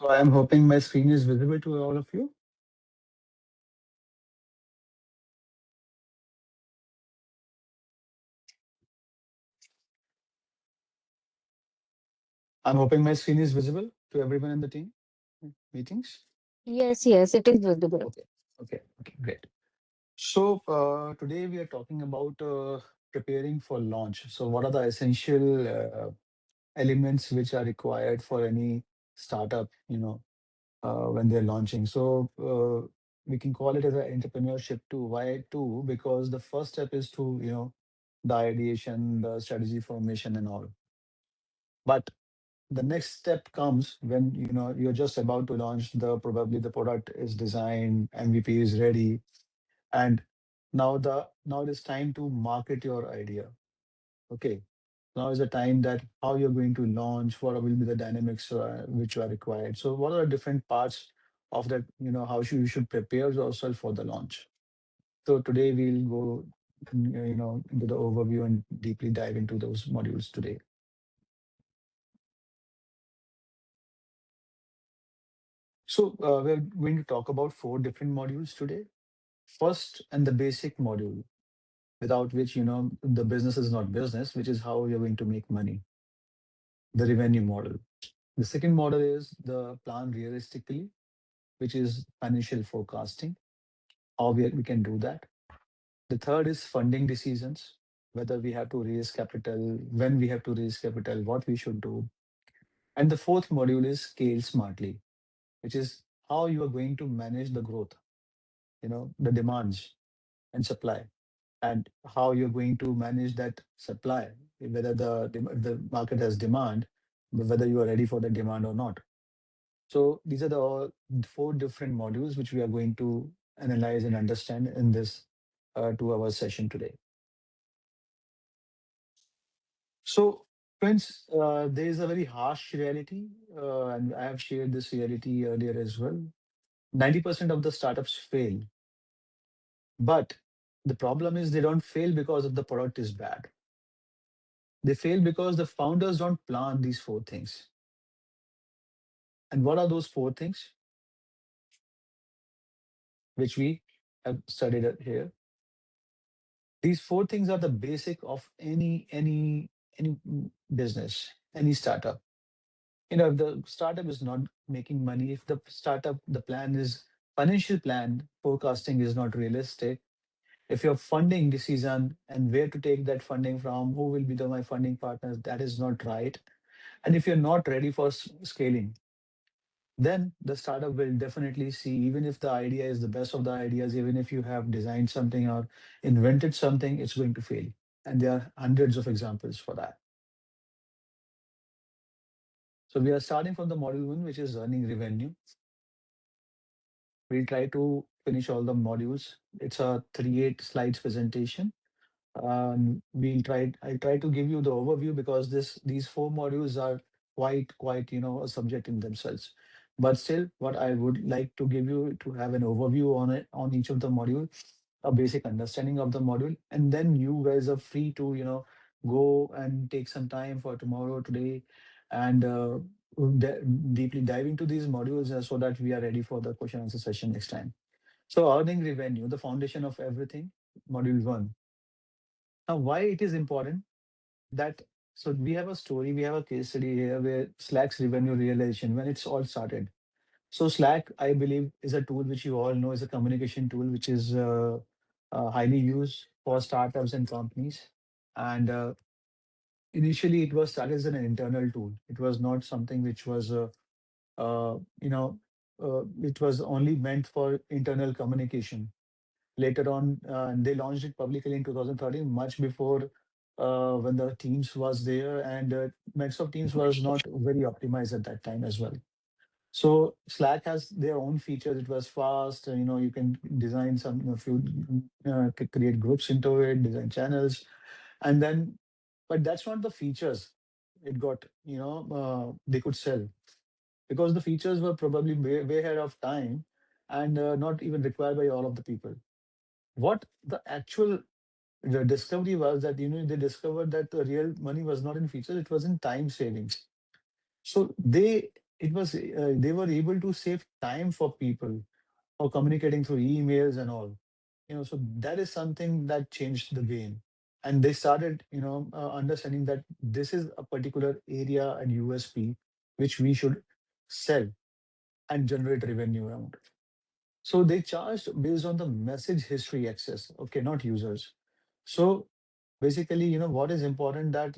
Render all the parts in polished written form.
So I am hoping my screen is visible to all of you. I'm hoping my screen is visible to everyone in the team meetings. Yes, yes, it is visible. Okay. Okay. Great. So today we are talking about preparing for launch. So what are the essential elements which are required for any startup? When they're launching. So we can call it as an entrepreneurship too. Why too? Because the first step is to the ideation, the strategy formation, and all. But the next step comes when you're just about to launch. The product is designed, MVP is ready, and now it is time to market your idea. Okay, now is the time that how you're going to launch, what will be the dynamics which are required. So what are the different parts of that, you should prepare yourself for the launch. So today we'll go into the overview and deeply dive into those modules today. So we're going to talk about four different modules today. First, and the basic module, without which the business is not business, which is how you're going to make money, the revenue model. The second model is the plan realistically, which is financial forecasting, how we can do that. The third is funding decisions, whether we have to raise capital, when we have to raise capital, what we should do. And the fourth module is scale smartly, which is how you are going to manage the growth, the demands and supply, and how you're going to manage that supply, whether the market has demand, whether you are ready for the demand or not. So these are the four different modules which we are going to analyze and understand in this 2 hour session today. So, friends, there is a very harsh reality, and I have shared this reality earlier as well. 90% of the startups fail, but the problem is they don't fail because of the product is bad. They fail because the founders don't plan these four things. And what are those four things which we have studied here? These four things are the basic of any business, any startup. If the startup is not making money, if the plan is financial plan, forecasting is not realistic, if your funding decision and where to take that funding from, who will be my funding partners, that is not right. And if you're not ready for scaling, then the startup will definitely see, even if the idea is the best of the ideas, even if you have designed something or invented something, it's going to fail. And there are hundreds of examples for that. So we are starting from the module one, which is earning revenue. We'll try to finish all the modules. It's a 38 slides presentation. I'll try to give you the overview because these four modules are quite a subject in themselves. But still, what I would like to give you to have an overview on it, on each of the module, a basic understanding of the module, and then you guys are free to go and take some time for tomorrow, today, and deeply dive into these modules so that we are ready for the question answer session next time. So earning revenue, the foundation of everything, module one. Now, why it is important that, so we have a story, we have a case study here where Slack's revenue realization when it's all started. So Slack, I believe, is a tool which you all know is a communication tool which is highly used for startups and companies. And initially, it was started as an internal tool. It was not something which was, uh, you know, it was only meant for internal communication. Later on, they launched it publicly in 2013, much before when the Teams was there, and Microsoft Teams was not very optimized at that time as well. So Slack has their own features. It was fast. You can design some, few, create groups into it, design channels, and then, but that's not the features it got. They could sell because the features were probably way ahead of time and not even required by all of the people. What the actual the discovery was that they discovered that the real money was not in features, it was in time savings. So they it was they were able to save time for people or communicating through emails and all. So that is something that changed the game. And they started understanding that this is a particular area and USP which we should sell and generate revenue around. So they charged based on the message history access, okay, not users. So basically, what is important that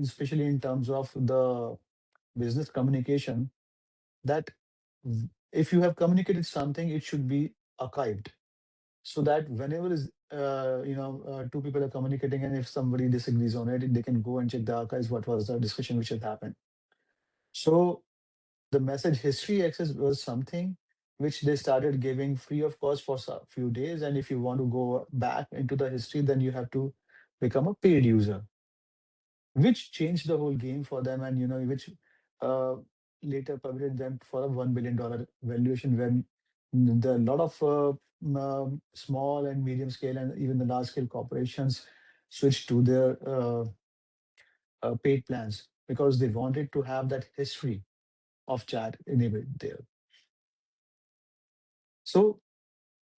especially in terms of the business communication, that if you have communicated something, it should be archived, so that whenever is two people are communicating, and if somebody disagrees on it, they can go and check the archives what was the discussion which has happened. So the message history access was something which they started giving free of cost for a few days, and if you want to go back into the history, then you have to become a paid user, which changed the whole game for them, and which uh, later permitted them for a $1 billion valuation, when the lot of small and medium scale and even the large scale corporations switched to their paid plans because they wanted to have that history of chat enabled there. So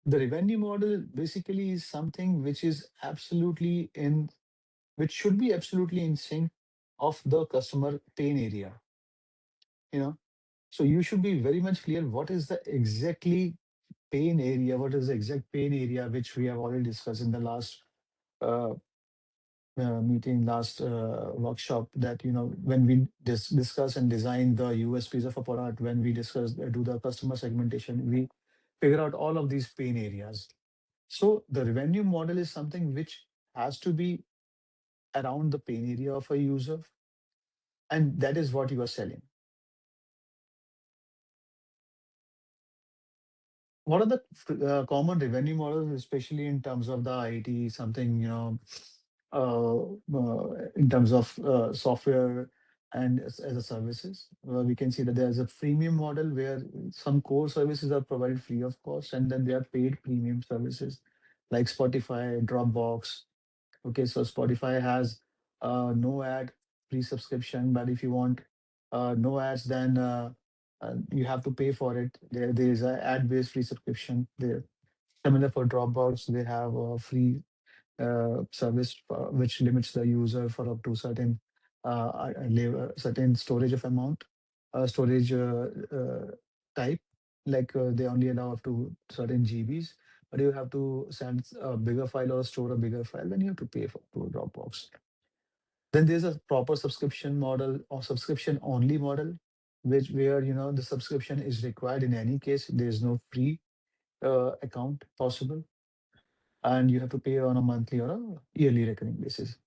the revenue model basically is something which is absolutely in which should be absolutely in sync of the customer pain area. you know so you should be very much clear what is the exactly pain area, what is the exact pain area which we have already discussed in the last uh, meeting, last workshop, that when we discuss and design the USPs of a product, when we discuss do the customer segmentation, we figure out all of these pain areas. So the revenue model is something which has to be around the pain area of a user, and that is what you are selling. What are the common revenue models, especially in terms of the IT, something, in terms of software and as a services? We can see that there's a freemium model where some core services are provided free of cost, and then there are paid premium services like Spotify, Dropbox. Okay, so Spotify has no ad free subscription, but if you want no ads, then you have to pay for it. There is a ad-based free subscription there. Similar for Dropbox, they have a free service which limits the user for up to certain certain storage of amount, storage type. Like they only allow up to certain GBs, but you have to send a bigger file or store a bigger file, then you have to pay for to Dropbox. Then there's a proper subscription model or subscription only model, which where the subscription is required in any case. There is no free account possible, and you have to pay on a monthly or a yearly recurring basis.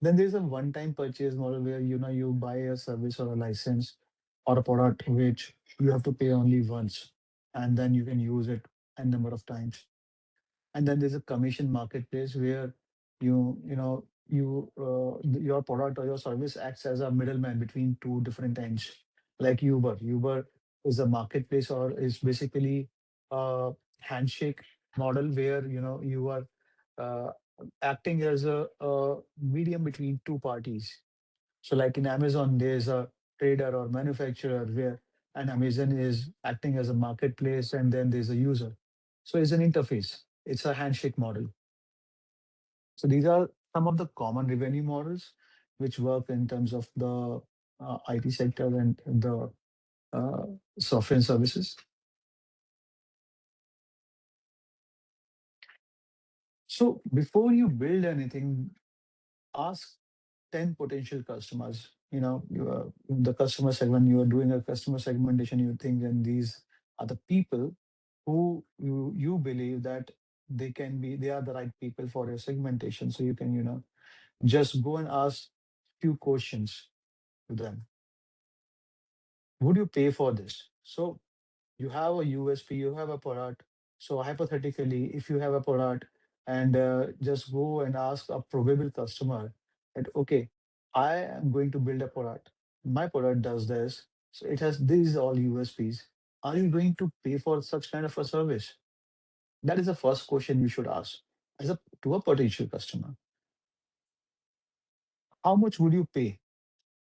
Then there's a one-time purchase model where you buy a service or a license or a product which you have to pay only once, and then you can use it a number of times. And then there's a commission marketplace where your product or your service acts as a middleman between two different ends, like Uber is a marketplace, or is basically a handshake model where you are uh, acting as a medium between two parties. So like in Amazon, there's a trader or manufacturer where, and Amazon is acting as a marketplace, and then there's a user. So it's an interface. It's a handshake model. So these are some of the common revenue models which work in terms of the IT sector and the uh, software and services. So before you build anything, ask 10 potential customers. You are in the customer segment, you are doing a customer segmentation, you think, and these are the people who you believe that they are the right people for your segmentation. So you can, just go and ask few questions to them. Would you pay for this? So you have a USP, you have a product. So hypothetically, if you have a product, and just go and ask a probable customer that, okay, I am going to build a product. My product does this. So it has these all USPs. Are you going to pay for such kind of a service? That is the first question you should ask as a to a potential customer. How much would you pay?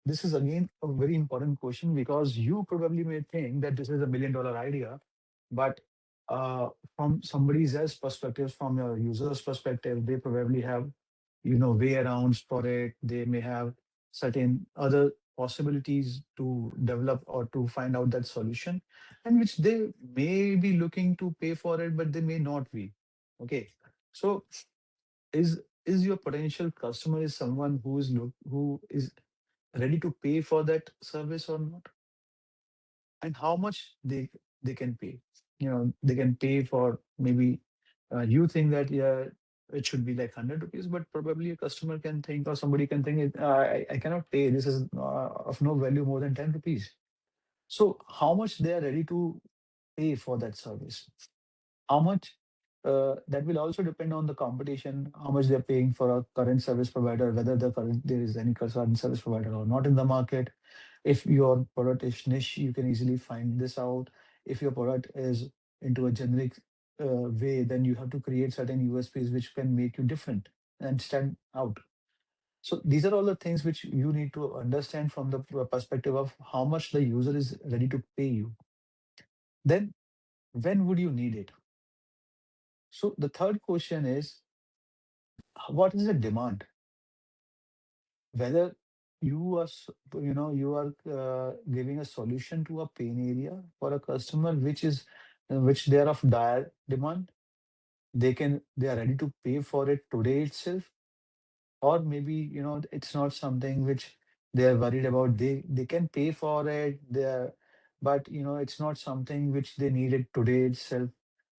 this is again a very important question, because you probably may think that this is a $1 million idea, but from somebody else's perspective, from your user's perspective, they probably have, way arounds for it. They may have certain other possibilities to develop or to find out that solution, and which they may be looking to pay for it, but they may not be. Okay, so is your potential customer is someone who is ready to pay for that service or not, and how much they can pay. They can pay for maybe, you think that, yeah, it should be like 100 rupees, but probably a customer can think, or somebody can think, I cannot pay, this is of no value more than 10 rupees. So how much they are ready to pay for that service, how much, that will also depend on the competition, how much they're paying for a current service provider, whether there is any current service provider or not in the market. If your product is niche, you can easily find this out. If your product is into a generic way, then you have to create certain USPs which can make you different and stand out. So these are all the things which you need to understand from the perspective of how much the user is ready to pay you. Then when would you need it? So the third question is, what is the demand? Whether you are you are giving a solution to a pain area for a customer which they are of dire demand, they are ready to pay for it today itself, or maybe it's not something which they are worried about. They can pay for it, but it's not something which they needed today itself,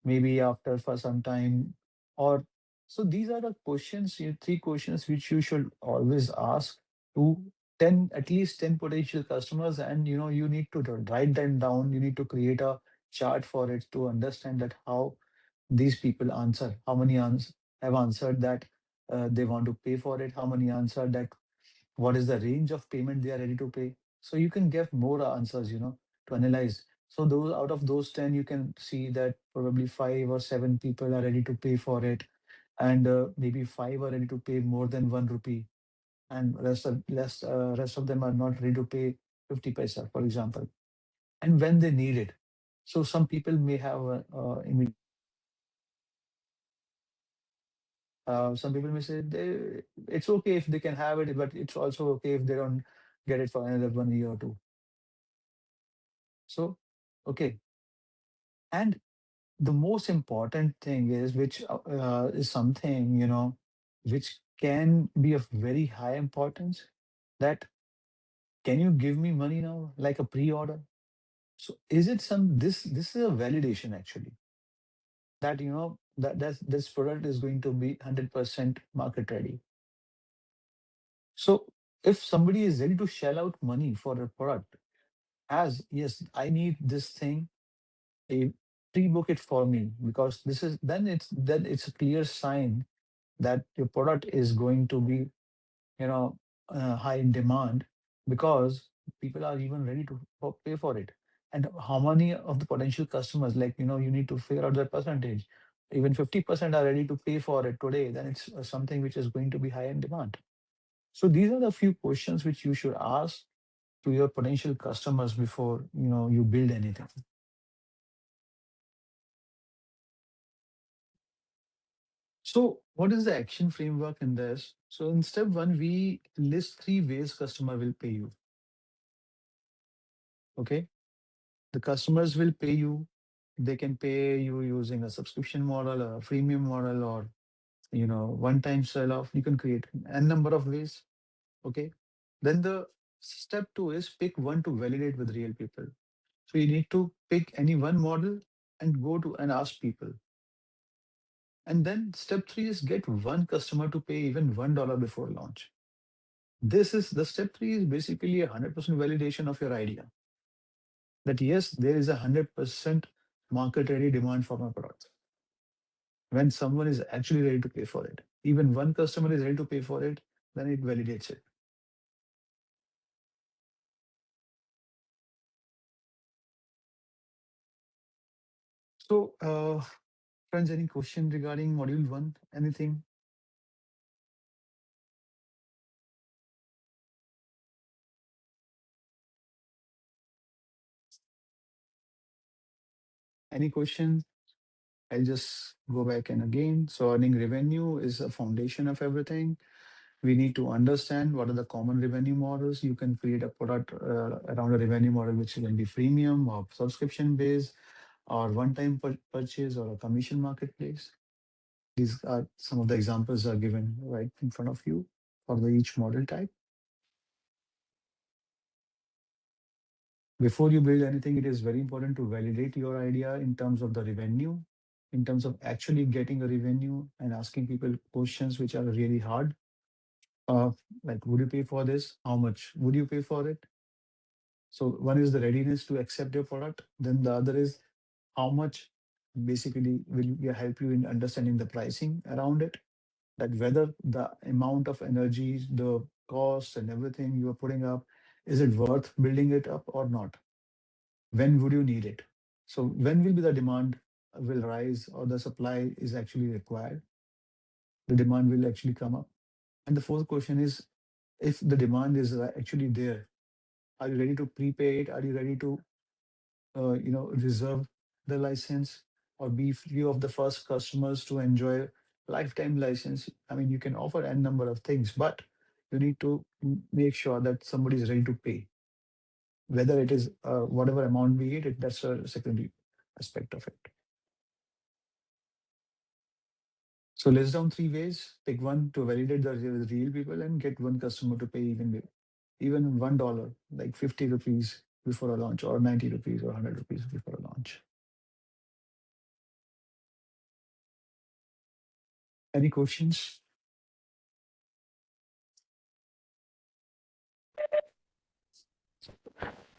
maybe after for some time. Or so these are the questions, three questions which you should always ask to 10, at least 10 potential customers. And you need to write them down, you need to create a chart for it to understand that how these people answer, how many have answered that they want to pay for it, how many answered that what is the range of payment they are ready to pay. So you can get more answers, to analyze. So those out of those 10, you can see that probably 5 or 7 people are ready to pay for it, and maybe 5 are ready to pay more than 1 rupee, and rest of them are not ready to pay 50 paisa, for example, and when they need it. So some people may have some people may say it's okay if they can have it, but it's also okay if they don't get it for another 1 year or two. So, okay. And the most important thing is, which is something, which can be of very high importance, that can you give me money now, like a pre-order? So is it this is a validation actually, that, this product is going to be 100% market ready. So if somebody is ready to shell out money for a product, as yes, I need this thing, a pre-book it for me, because this is then it's a clear sign that your product is going to be, high in demand, because people are even ready to pay for it. And how many of the potential customers, like, you need to figure out the percentage. Even 50% are ready to pay for it today, then it's something which is going to be high in demand. So these are the few questions which you should ask to your potential customers before you build anything. So what is the action framework in this? So in step one, we list three ways customer will pay you. Okay, the customers will pay you. They can pay you using a subscription model, a freemium model, or one-time sell-off. You can create n number of ways. Okay, then the step two is pick one to validate with real people. So you need to pick any one model and go to and ask people. And then step three is get one customer to pay even $1 before launch. This is the step three is basically 100% validation of your idea, that yes, there is 100% market ready demand for my product. When someone is actually ready to pay for it, even one customer is ready to pay for it, then it validates it. So, friends, any question regarding module one? Anything? Any questions? I'll just go back and again. So earning revenue is a foundation of everything. We need to understand what are the common revenue models. You can create a product around a revenue model, which can be freemium or subscription based or one-time purchase or a commission marketplace. These are some of the examples are given right in front of you for the each model type. Before you build anything, it is very important to validate your idea in terms of the revenue, in terms of actually getting a revenue and asking people questions which are really hard. Uh, like, would you pay for this? How much would you pay for it? So one is the readiness to accept your product. Then the other is how much basically will help you in understanding the pricing around it. That whether the amount of energy, the cost, and everything you are putting up, is it worth building it up or not? When would you need it? So when will be the demand will rise or the supply is actually required? The demand will actually come up. And the fourth question is, if the demand is actually there, are you ready to prepay it? Are you ready to reserve the license or be few of the first customers to enjoy lifetime license? I mean, you can offer n number of things, but you need to make sure that somebody is ready to pay, whether it is whatever amount be it. That's a secondary aspect of it. So list down three ways. Pick one to validate the real people and get one customer to pay even $1, like 50 rupees before a launch, or 90 rupees or 100 rupees before a launch. Any questions?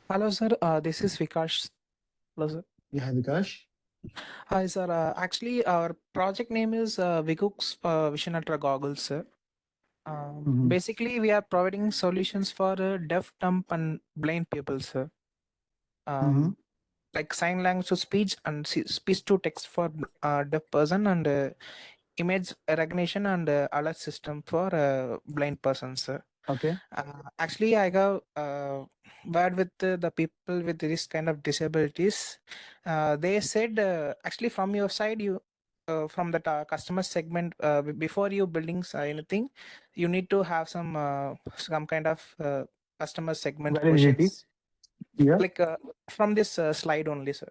Hello, sir. This is Vikash. Hello, sir. Yeah, Vikash. Hi, sir. Actually, our project name is Vigux Vision Ultra Goggles, sir. Hmm. Basically, we are providing solutions for deaf, dumb, and blind people, sir. Hmm. Um, like sign language to speech and speech to text for deaf person, and image recognition and alert system for blind persons, sir. Okay. Actually, I have word with the people with this kind of disabilities. They said, actually, from your side, from the customer segment, before you building anything, you need to have some kind of customer segment Validity. questions. Yeah. Like from this slide only, sir.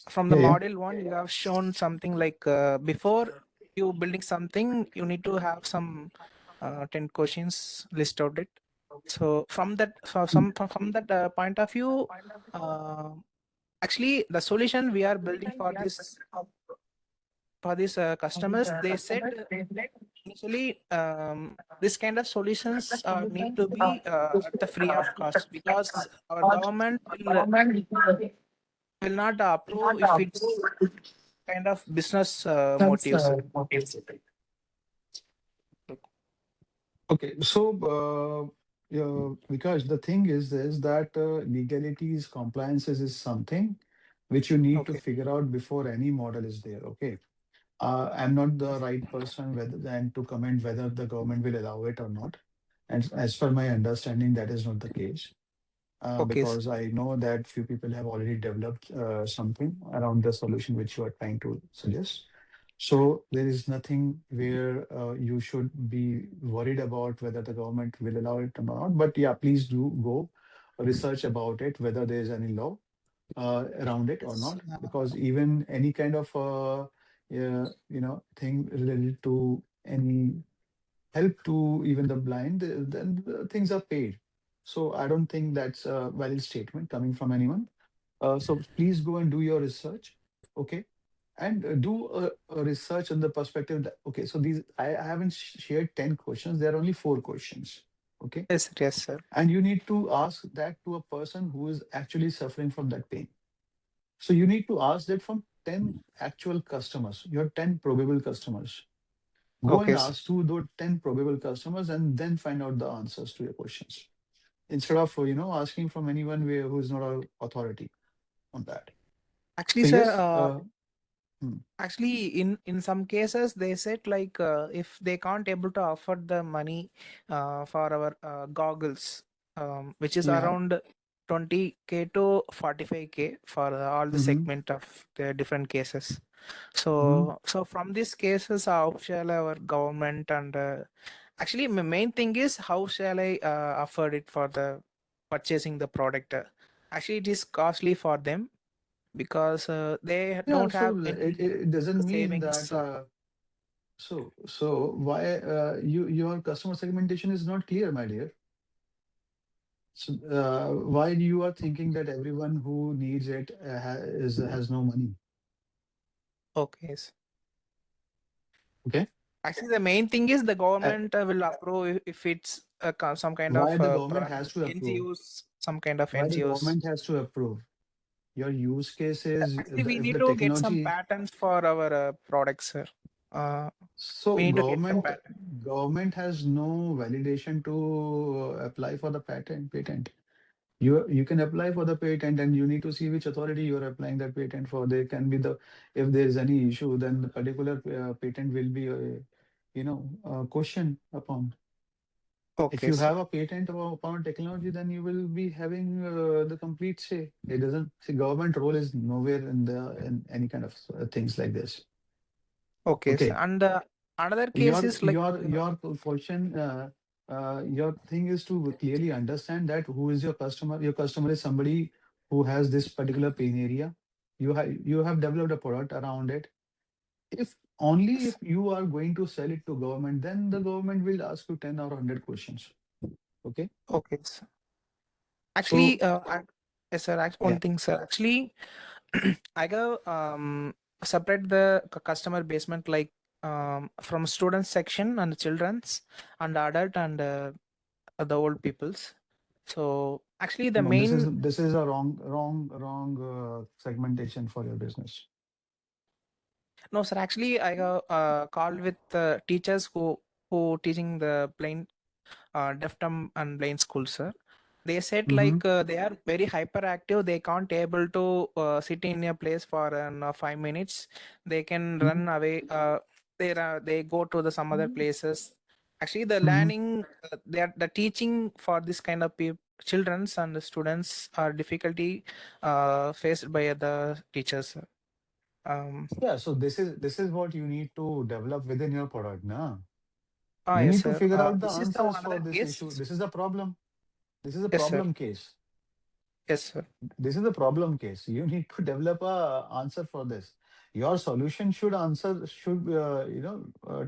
From the Yeah. Yeah. model one, you have shown something like before you building something, you need to have some 10 questions list out it. So from that, from that point of view, uh, actually the solution we are building for these customers, they said initially this kind of solutions need to be at the free of cost, because our government will not approve if it's kind of business motives. Okay. So, yeah, because the thing is that legalities, compliances is something which you need to Okay. figure out before any model is there. Okay. I'm not the right person whether than to comment whether the government will allow it or not. And as per my understanding, that is not the case. Okay. Because I know that few people have already developed something around the solution which you are trying to suggest. So there is nothing where you should be worried about whether the government will allow it or not. But yeah, please do go research about it, whether there is any law around it or Yes. not. Because even any kind of thing related to any help to even the blind, then the things are paid. So I don't think that's a valid statement coming from anyone. So please go and do your research, okay? And do a research on the perspective that, okay, so these I haven't shared 10 questions. There are only four questions, okay? Yes, yes, sir. And you need to ask that to a person who is actually suffering from that pain. So you need to ask that from 10 actual customers, your 10 probable customers. Go and Okay, sir. ask to those 10 probable customers and then find out the answers to your questions, instead of asking from anyone who is not a authority on that. Actually, So sir, yes, hmm, actually in some cases they said like if they can't able to afford the money for our goggles, which is yeah, around 20K to 45K for all the Mm-hmm. segment of the different cases. Mm-hmm. So from these cases, how shall our government and actually my main thing is how shall I afford it for the purchasing the product? Actually, it is costly for them because they Yeah, don't so have any it doesn't mean savings. that so why your customer segmentation is not clear, my dear. So why you are thinking that everyone who needs it has no money? Okay. Okay. Actually, the main thing is the Uh, government will approve if it's some kind of why the government has to approve? NGOs, some kind of Why the NGOs. government has to approve? Your use case is Actually, we if need the to get some technology. patents for our products, sir. Uh, we So need to get the patent. government has no validation to apply for the patent. You can apply for the patent and you need to see which authority you are applying that patent for. There can be the if there is any issue, then the particular patent will be question upon. If Okay, you sir. have a patent upon technology, then you will be having the complete say. It doesn't see government role is nowhere in any kind of things like this. Okay, sir. Okay. And another case your is like, your your question your thing is to clearly understand that who is your customer is somebody who has this particular pain area. You have developed a product around it. If only if you are going to sell it to government, then the government will ask you 10 or 100 questions. Okay. okay, sir. So Actually, yes, sir. yeah. One thing, sir. Actually, I go separate the customer basement like from student section and children's and adult and the old peoples. So actually, the No, this is main this is a wrong segmentation for your business. no, sir. Actually, I got called with teachers who teaching the blind, deaf, dumb, and blind school, sir. They said Mm-hmm. like they are very hyperactive. They can't able to sit in a place for 5 minutes. They can run away. They go to the some other places. Actually, the Mm-hmm. learning, the teaching for this kind of childrens and the students are difficulty faced by the teachers. Um, Yeah, so this is what you need to develop within your product, na? You yes, need to sir. figure out the This is the answers one for another this issue. case. This is a problem. This is a Yes, sir. problem case. Yes, sir. This is a problem case. You need to develop a answer for this. Your solution should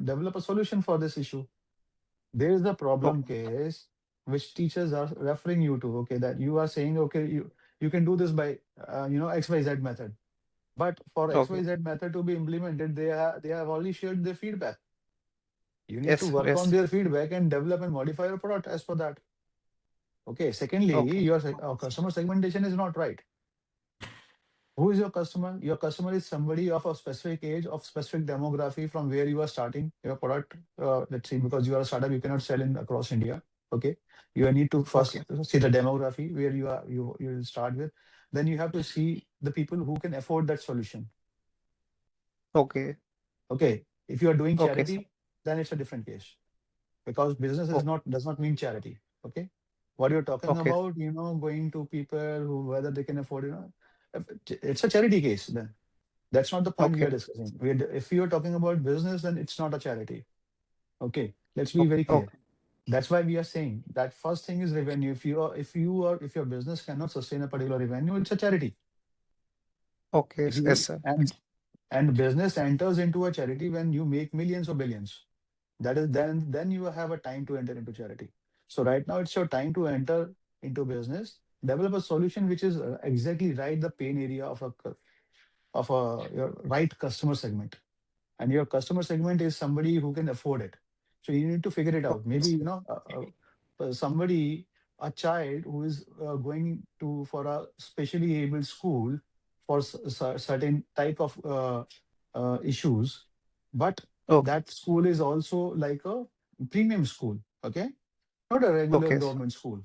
develop a solution for this issue. There is a Oh, problem case which teachers are referring you to. Okay, that you are saying, okay, you can do this by XYZ method. But for okay. XYZ method to be implemented, they have already shared their feedback. You need Yes, to sir. work on Yes. their feedback and develop and modify your product as per that. Okay. Secondly, Okay. your customer segmentation is not right. Who is your customer? Your customer is somebody of a specific age, of specific demography from where you are starting your product. Let's see, because you are a startup, you cannot sell in across India. Okay. You need to Okay. first see the demography where you will start with. Then you have to see the people who can afford that solution. Okay. Okay. If you are doing Okay, sir. charity, then it's a different case, because business is Oh, not does not mean charity. Okay. What you're talking okay. about, going to people who whether they can afford, it's a charity case then. That's not the point we Okay. are discussing. If you're talking about business, then it's not a charity. Okay. Let's be very clear. Okay. That's why we are saying that first thing is revenue. If your business cannot sustain a particular revenue, it's a charity. Okay. If Yes, you sir. and business enters into a charity when you make millions or billions. That is then you have a time to enter into charity. So right now it's your time to enter into business, develop a solution which is exactly right the pain area of a your right customer segment. And your customer segment is somebody who can afford it. So you need to figure it out. Okay. Maybe somebody, a child who is going to for a specially able school for certain type of issues, but Okay. that school is also like a premium school. Okay, not a regular Okay. government school.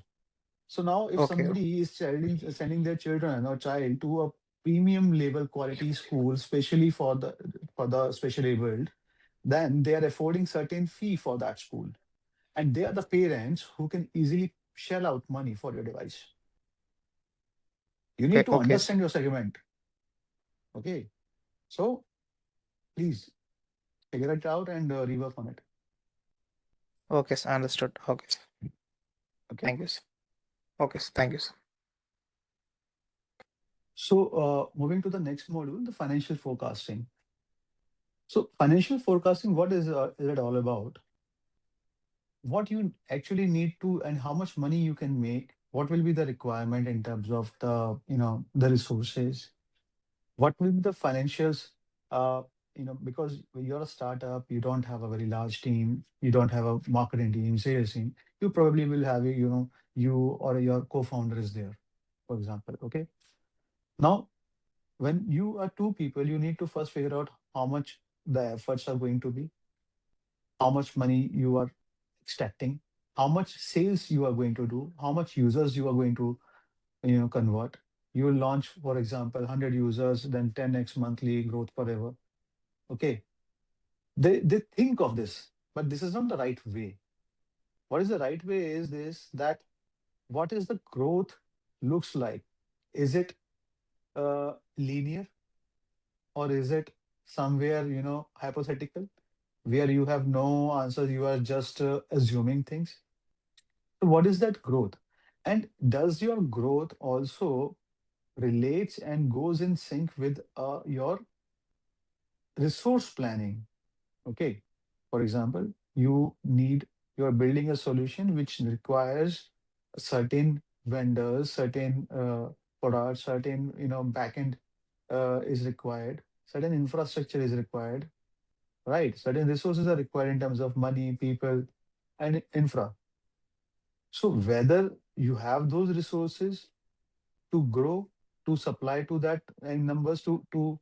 So now, if Okay. somebody is sending their children or child to a premium level quality school, especially for the specially abled, then they are affording certain fee for that school, and they are the parents who can easily shell out money for your device. You Okay, need to okay, understand your segment. Okay. So please figure it out and rework on it. okay, sir, understood. Okay, sir. Okay. Thank you, sir. Okay, sir. Thank you, sir. So moving to the next module, the financial forecasting. So financial forecasting, what is it all about? What you actually need to and how much money you can make, what will be the requirement in terms of the the resources, what will be the financials, uh, because when you're a startup, you don't have a very large team, you don't have a marketing team, sales team. You probably will have you or your co-founder is there, for example. Okay. Now when you are two people, you need to first figure out how much the efforts are going to be, how much money you are extracting, how much sales you are going to do, how much users you are going to convert. You will launch, for example, 100 users, then 10x monthly growth forever. Okay. They think of this, but this is not the right way. What is the right way is this, that what is the growth looks like? Is it linear, or is it somewhere hypothetical, where you have no answers, you are just assuming things? So what is that growth? And does your growth also relates and goes in sync with your resource planning? Okay. For example, you're building a solution which requires certain vendors, certain products, certain backend is required, certain infrastructure is required, right? Certain resources are required in terms of money, people, and infra. So whether you have those resources to grow, to supply to that and numbers, to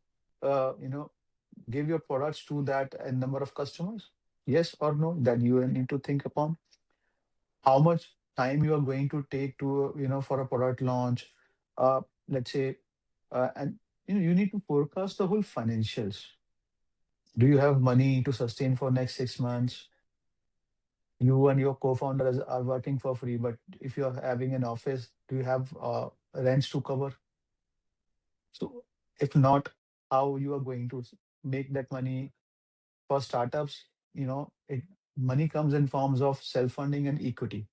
give your products to that number of customers, yes or no, that you need to think upon. How much time you are going to take to for a product launch, let's say, and you need to forecast the whole financials. Do you have money to sustain for next 6 months? You and your co-founders are working for free, but if you're having an office, do you have rents to cover? So if not, how you are going to make that money? For startups, money comes in forms of self-funding and equity.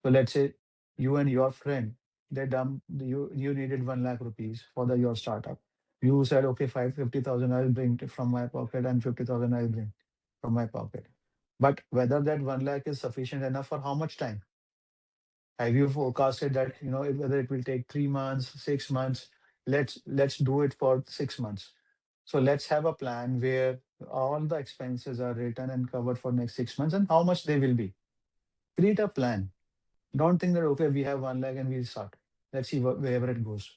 So let's say you and your friend, you needed 1 lakh rupees for your startup. You said, okay, 50,000 I'll bring from my pocket and 50,000 I'll bring from my pocket. But whether that 1 lakh is sufficient enough for how much time? Have you forecasted that, whether it will take 3 months, 6 months? Let's do it for 6 months. So let's have a plan where all the expenses are written and covered for next 6 months and how much they will be. Create a plan. Don't think that, okay, we have 1 lakh and we'll start. Let's see wherever it goes.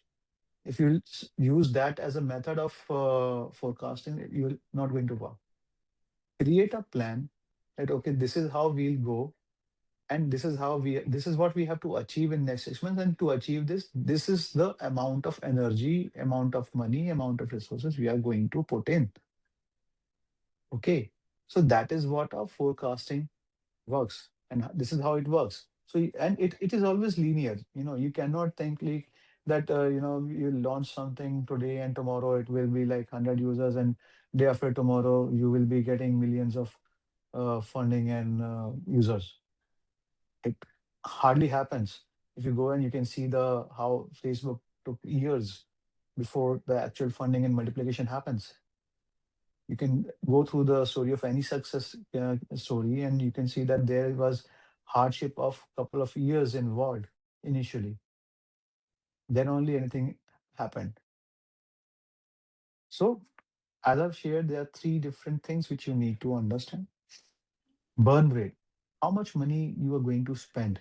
If you use that as a method of forecasting, you're not going to work. Create a plan that, okay, this is how we'll go, and this is what we have to achieve in next 6 months. And to achieve this is the amount of energy, amount of money, amount of resources we are going to put in. Okay. So that is what our forecasting works, and this is how it works. So and it is always linear. You cannot think like that you launch something today and tomorrow it will be like 100 users, and day after tomorrow you will be getting millions of funding and users. It hardly happens. If you go and you can see the how Facebook took years before the actual funding and multiplication happens. You can go through the story of any success story, and you can see that there was hardship of couple of years involved initially. Then only anything happened. So as I've shared, there are three different things which you need to understand. Burn rate, how much money you are going to spend.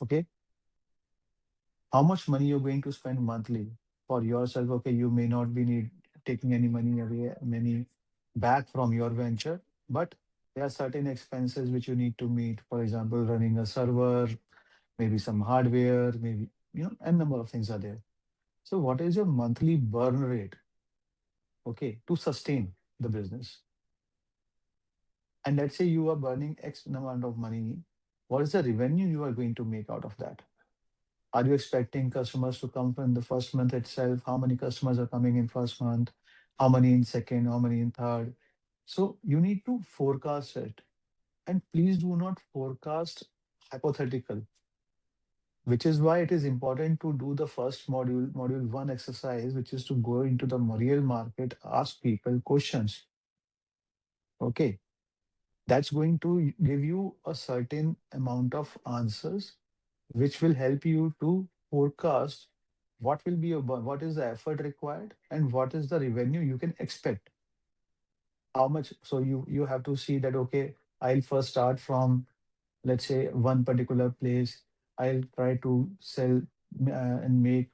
Okay. How much money you're going to spend monthly for yourself. Okay, you may not be taking any money away, money back from your venture, but there are certain expenses which you need to meet. For example, running a server, maybe some hardware, maybe a number of things are there. So what is your monthly burn rate, okay, to sustain the business? And let's say you are burning X amount of money, what is the revenue you are going to make out of that? Are you expecting customers to come in the first month itself? How many customers are coming in first month? How many in second? How many in third? So you need to forecast it. And please do not forecast hypothetical, which is why it is important to do the first module one exercise, which is to go into the real market, ask people questions. Okay. That's going to give you a certain amount of answers, which will help you to forecast what will be your what is the effort required and what is the revenue you can expect. How much? So you have to see that, okay, I'll first start from, let's say, one particular place. I'll try to sell and make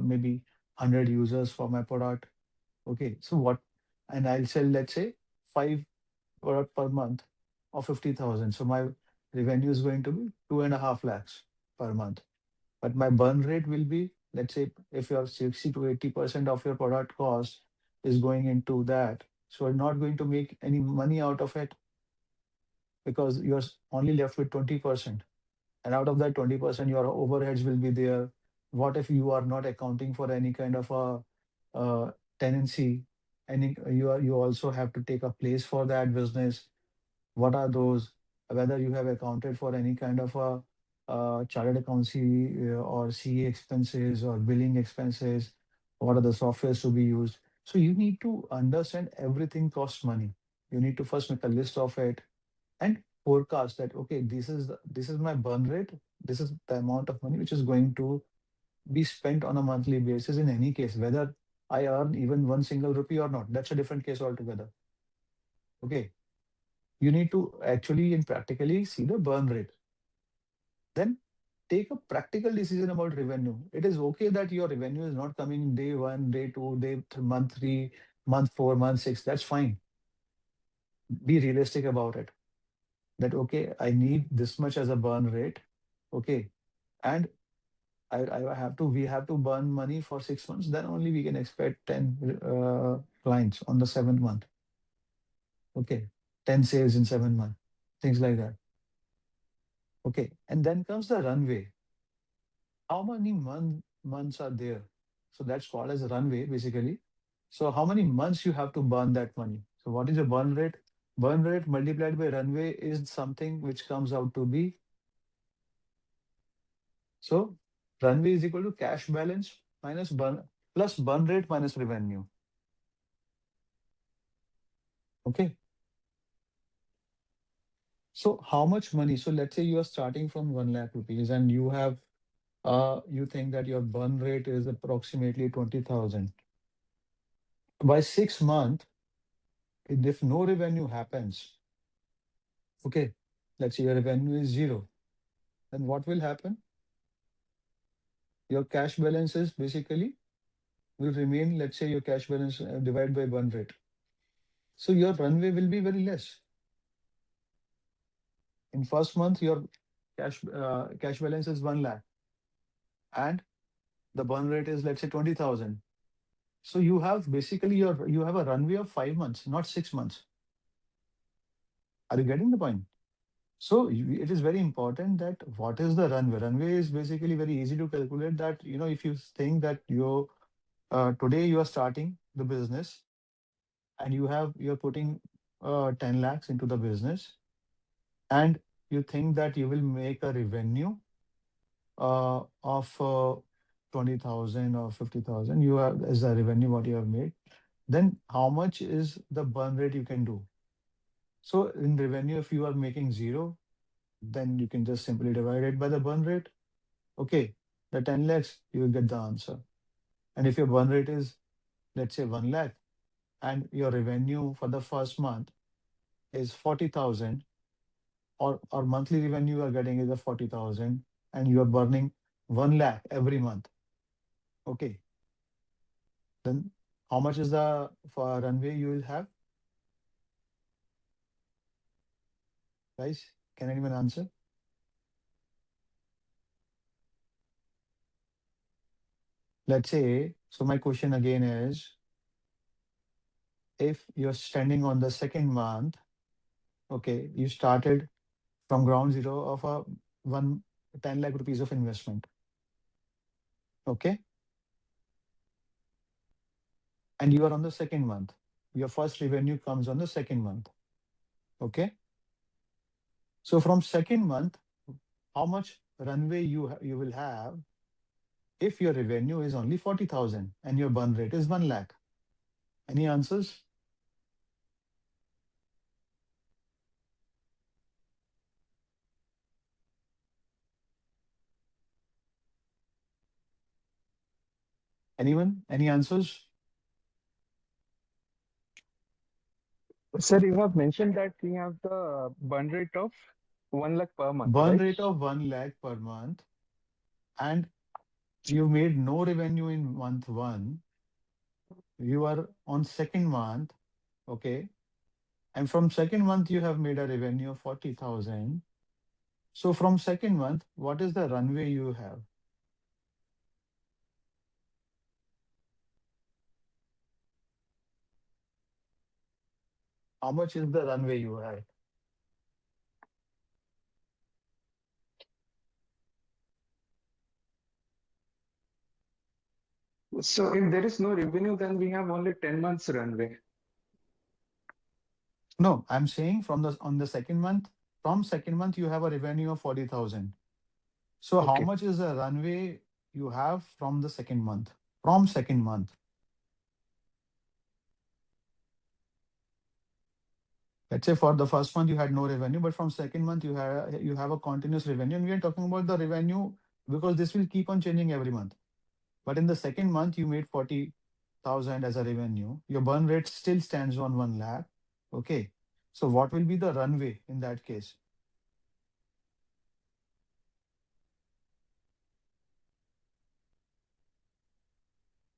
maybe 100 users for my product. Okay, so what? And I'll sell, let's say, five product per month of 50,000. So my revenue is going to be 2.5 lakhs per month. But my burn rate will be, let's say, if your 60 to 80% of your product cost is going into that, so you're not going to make any money out of it, because you're only left with 20%. And out of that 20%, your overheads will be there. What if you are not accounting for any kind of a tenancy? And you also have to take a place for that business. What are those? Whether you have accounted for any kind of a chartered accountancy or CA expenses or billing expenses. What are the softwares to be used? So you need to understand everything costs money. You need to first make a list of it and forecast that, okay, this is my burn rate. This is the amount of money which is going to be spent on a monthly basis in any case, whether I earn even one single rupee or not. That's a different case altogether. Okay. You need to actually and practically see the burn rate. Then take a practical decision about revenue. It is okay that your revenue is not coming day one, day two, month three, month four, month six. That's fine. Be realistic about it. That, okay, I need this much as a burn rate. Okay. And I have to, we have to burn money for 6 months. Then only we can expect 10 clients on the seventh month. Okay. 10 sales in 7 months. Things like that. Okay. And then comes the runway. How many months are there? So that's called as a runway, basically. So how many months you have to burn that money? So what is your burn rate? Burn rate multiplied by runway is something which comes out to be, so runway is equal to cash balance minus burn plus burn rate minus revenue. Okay. So how much money? So let's say you are starting from 1 lakh rupees and you have you think that your burn rate is approximately 20,000. By 6 months, if no revenue happens, okay, let's say your revenue is zero, then what will happen? Your cash balance is basically will remain, let's say your cash balance divided by burn rate. So your runway will be very less. In first month, your cash balance is 1 lakh and the burn rate is, let's say, 20,000. So you have basically you have a runway of 5 months, not 6 months. Are you getting the point? So it is very important that what is the runway? Runway is basically very easy to calculate. That, if you think that you today you are starting the business and you're putting 10 lakhs into the business, and you think that you will make a revenue of 20,000 or 50,000, you have as a revenue what you have made, then how much is the burn rate you can do? So in revenue, if you are making zero, then you can just simply divide it by the burn rate. Okay, the 10 lakhs, you will get the answer. And if your burn rate is, let's say, 1 lakh, and your revenue for the first month is 40,000, or monthly revenue you are getting is a 40,000, and you are burning 1 lakh every month. Okay, then how much is the for runway you will have, guys? Can anyone answer? Let's say, so my question again is, if you're standing on the second month, okay, you started from ground zero of a one 10 lakh rupees of investment. Okay. And you are on the second month. Your first revenue comes on the second month. Okay. So from second month, how much runway you will have if your revenue is only 40,000 and your burn rate is 1 lakh? Any answers? Anyone? Any answers? Sir, you have mentioned that we have the burn rate of 1 lakh per month, Burn right? rate of 1 lakh per month, and you made no revenue in month one. You are on second month. Okay. And from second month, you have made a revenue of 40,000. So from second month, what is the runway you have? How much is the runway you have? So if there is no revenue, then we have only 10 months runway. No, I'm saying from the on the second month, from second month you have a revenue of 40,000. So how Okay. much is the runway you have from the second month? From second month. Let's say for the first month you had no revenue, but from second month you have a continuous revenue. And we are talking about the revenue because this will keep on changing every month. But in the second month you made 40,000 as a revenue. Your burn rate still stands on 1 lakh. Okay. So what will be the runway in that case?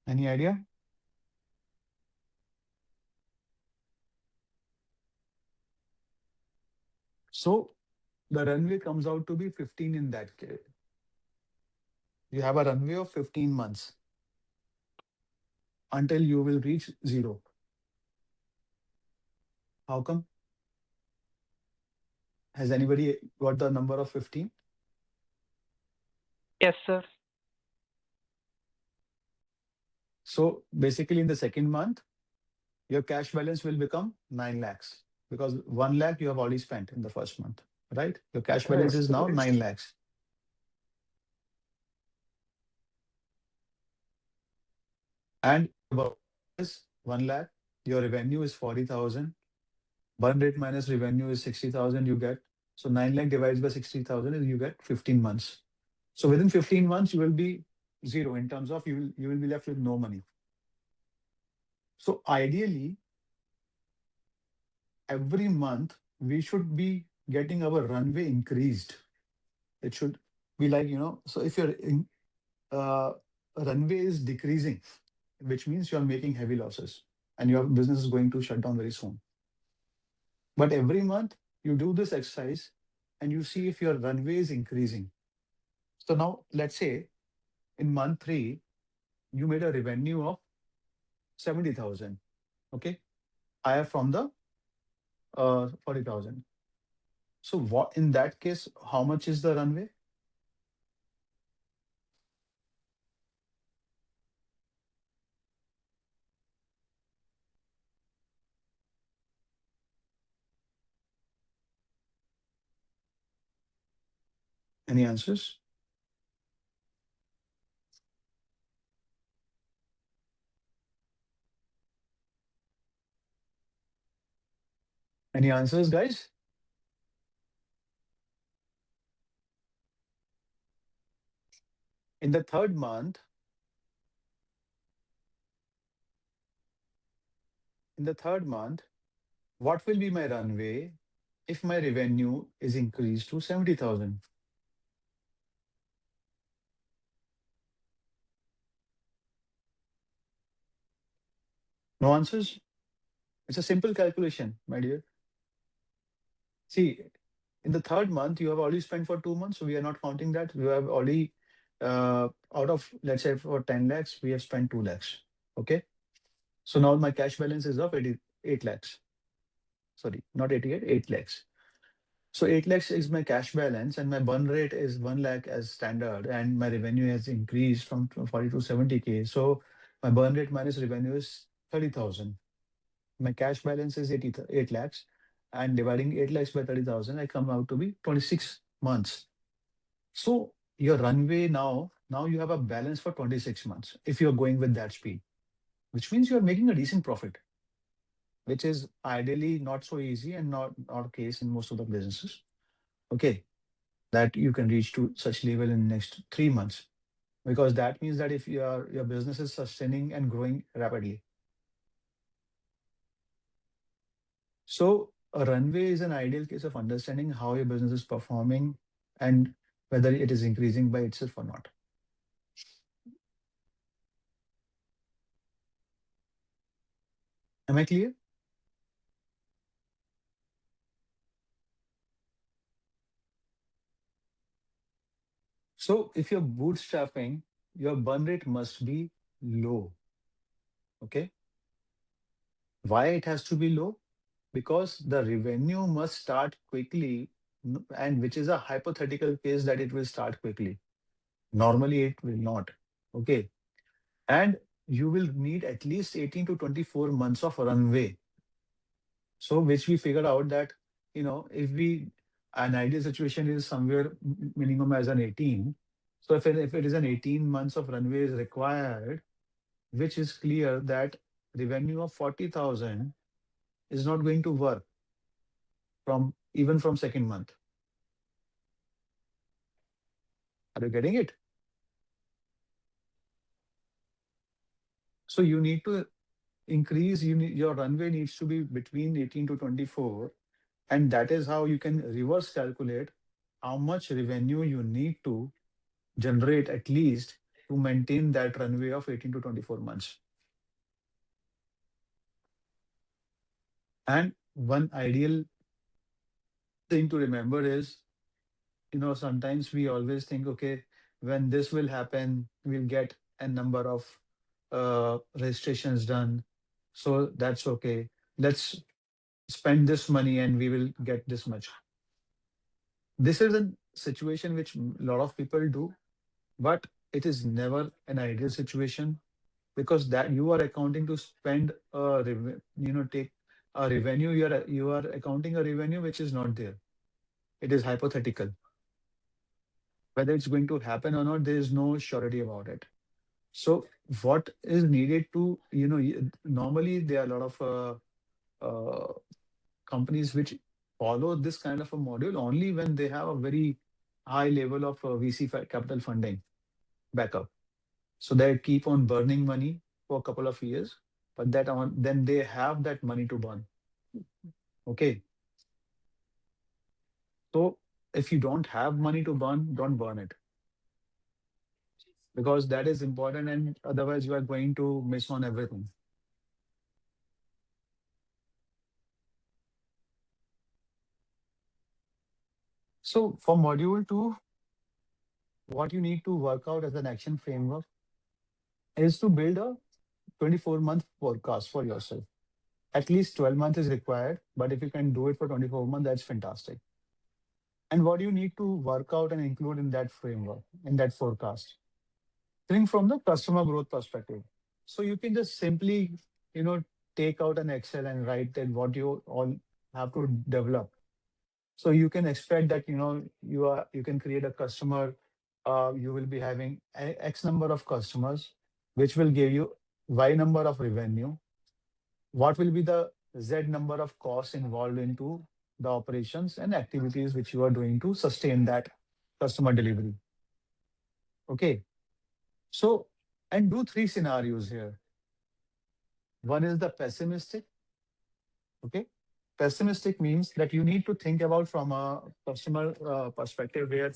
Any idea? So the runway comes out to be 15 in that case. You have a runway of 15 months until you will reach zero. How come? Has anybody got the number of 15? Yes, sir. So basically, in the second month, your cash balance will become 9 lakhs because 1 lakh you have already spent in the first month, right? Your cash balance Right. is now 9 lakhs. And your burn is 1 lakh. Your revenue is 40,000. Burn rate minus revenue is 60,000 you get. So 9 lakh divided by 60,000 is you get 15 months. So within 15 months, you will be zero in terms of you will be left with no money. So ideally, every month we should be getting our runway increased. It should be like, so if your uh, runway is decreasing, which means you are making heavy losses and your business is going to shut down very soon. But every month you do this exercise and you see if your runway is increasing. So now let's say in month three, you made a revenue of 70,000. Okay. Higher from the 40,000. So what in that case, how much is the runway? Any answers? Any answers, guys? In the third month, in the third month, what will be my runway if my revenue is increased to 70,000? No answers? It's a simple calculation, my dear. See, in the third month, you have already spent for 2 months, so we are not counting that. You have already, out of, let's say, for 10 lakhs, we have spent 2 lakhs. Okay. So now my cash balance is of 88 lakhs. Sorry, not 88, 8 lakhs. So 8 lakhs is my cash balance, and my burn rate is 1 lakh as standard, and my revenue has increased from 40 to 70K. So my burn rate minus revenue is 30,000. My cash balance is 8 lakhs, and dividing 8 lakhs by 30,000, I come out to be 26 months. So your runway now you have a balance for 26 months if you're going with that speed, which means you're making a decent profit, which is ideally not so easy and not a case in most of the businesses. Okay, that you can reach to such level in next 3 months, because that means that if your business is sustaining and growing rapidly. So a runway is an ideal case of understanding how your business is performing and whether it is increasing by itself or not. Am I clear? So if you're bootstrapping, your burn rate must be low. Okay. Why it has to be low? Because the revenue must start quickly, and which is a hypothetical case that it will start quickly. Normally, it will not. Okay. And you will need at least 18 to 24 months of runway. So, which we figured out that, if an ideal situation is somewhere minimum as an 18. So, if it is an 18 months of runway is required, which is clear that revenue of 40,000 is not going to work from even from second month. Are you getting it? So you need to increase, your runway needs to be between 18 to 24, and that is how you can reverse calculate how much revenue you need to generate at least to maintain that runway of 18 to 24 months. And one ideal thing to remember is, sometimes we always think, okay, when this will happen, we'll get a number of registrations done. So that's okay. Let's spend this money and we will get this much. This is a situation which a lot of people do, but it is never an ideal situation, because that you are accounting to spend take a revenue. You are accounting a revenue which is not there. It is hypothetical. Whether it's going to happen or not, there is no surety about it. So what is needed to, normally there are a lot of companies which follow this kind of a module only when they have a very high level of VC capital funding backup. So they keep on burning money for a couple of years, but then they have that money to burn. Okay. So if you don't have money to burn, don't burn it, because that is important, and otherwise you are going to miss on everything. So for module two, what you need to work out as an action framework is to build a 24-month forecast for yourself. At least 12 months is required, but if you can do it for 24 months, that's fantastic. And what do you need to work out and include in that framework, in that forecast? Think from the customer growth perspective. So you can just simply, you know, take out an Excel and write that what you all have to develop. So you can expect that, you can create a customer, you will be having X number of customers, which will give you Y number of revenue. What will be the Z number of costs involved into the operations and activities which you are doing to sustain that customer delivery. Okay. So, and do three scenarios here. One is the pessimistic. Okay. Pessimistic means that you need to think about from a customer perspective, where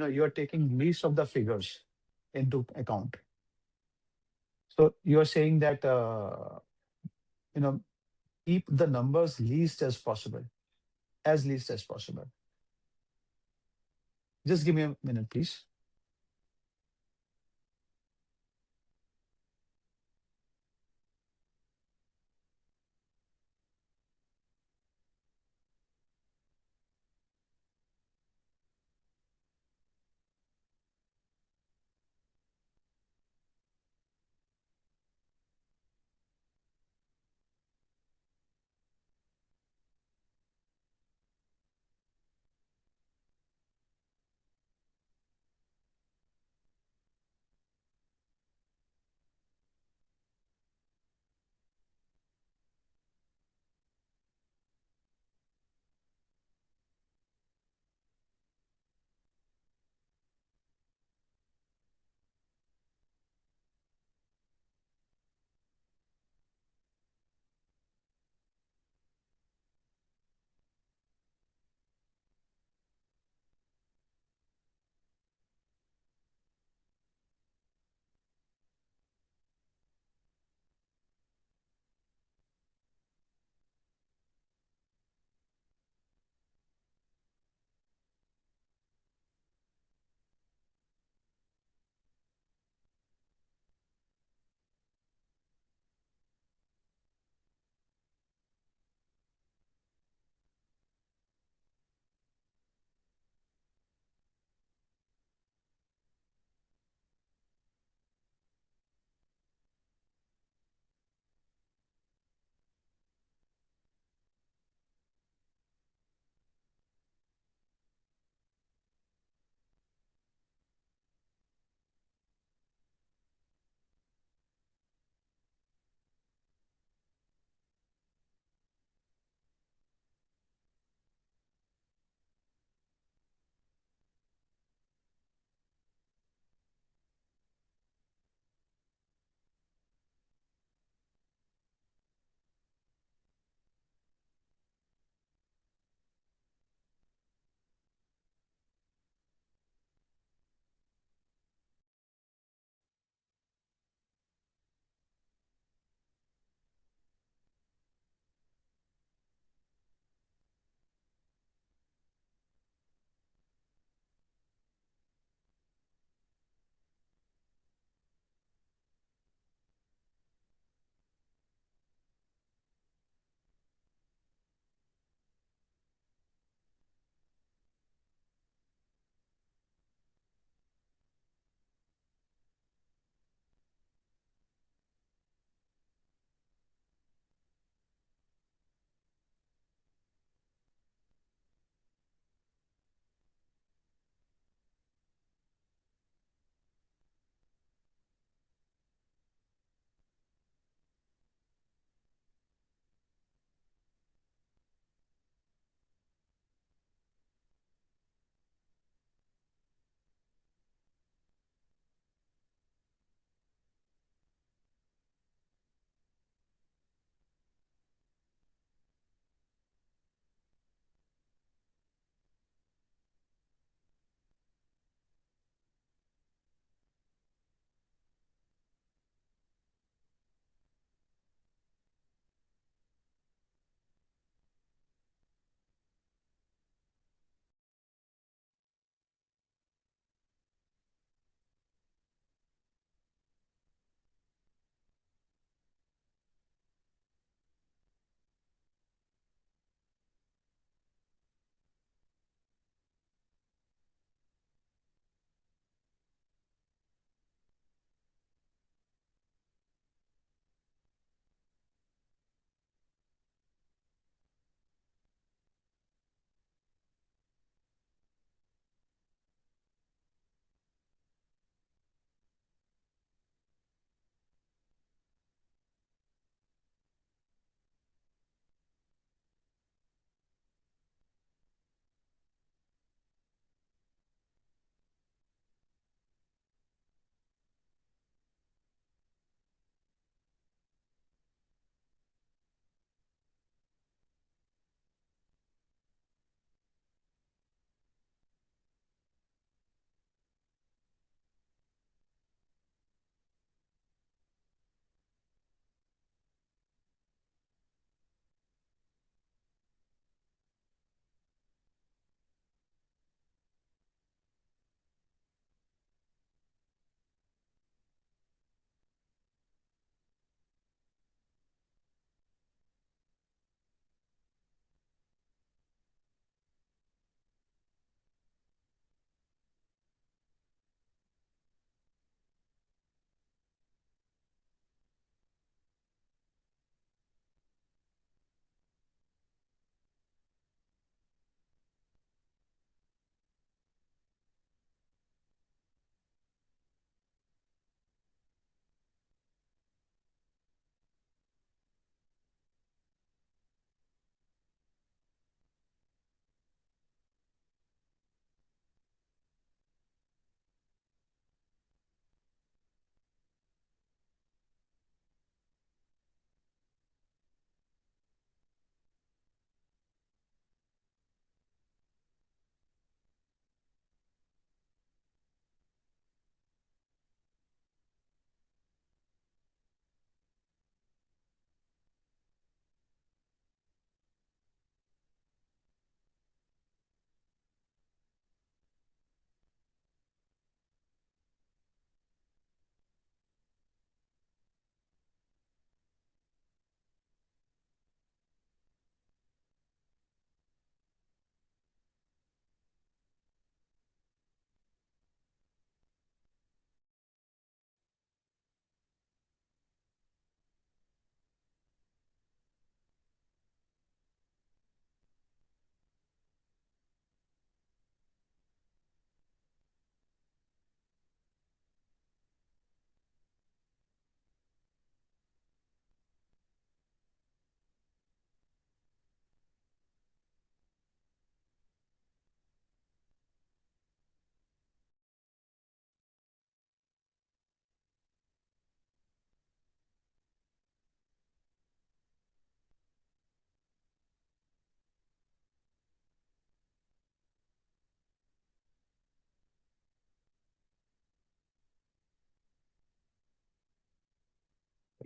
you are taking least of the figures into account. So you are saying that you know keep the numbers least as possible, as least as possible. Just give me a minute, please.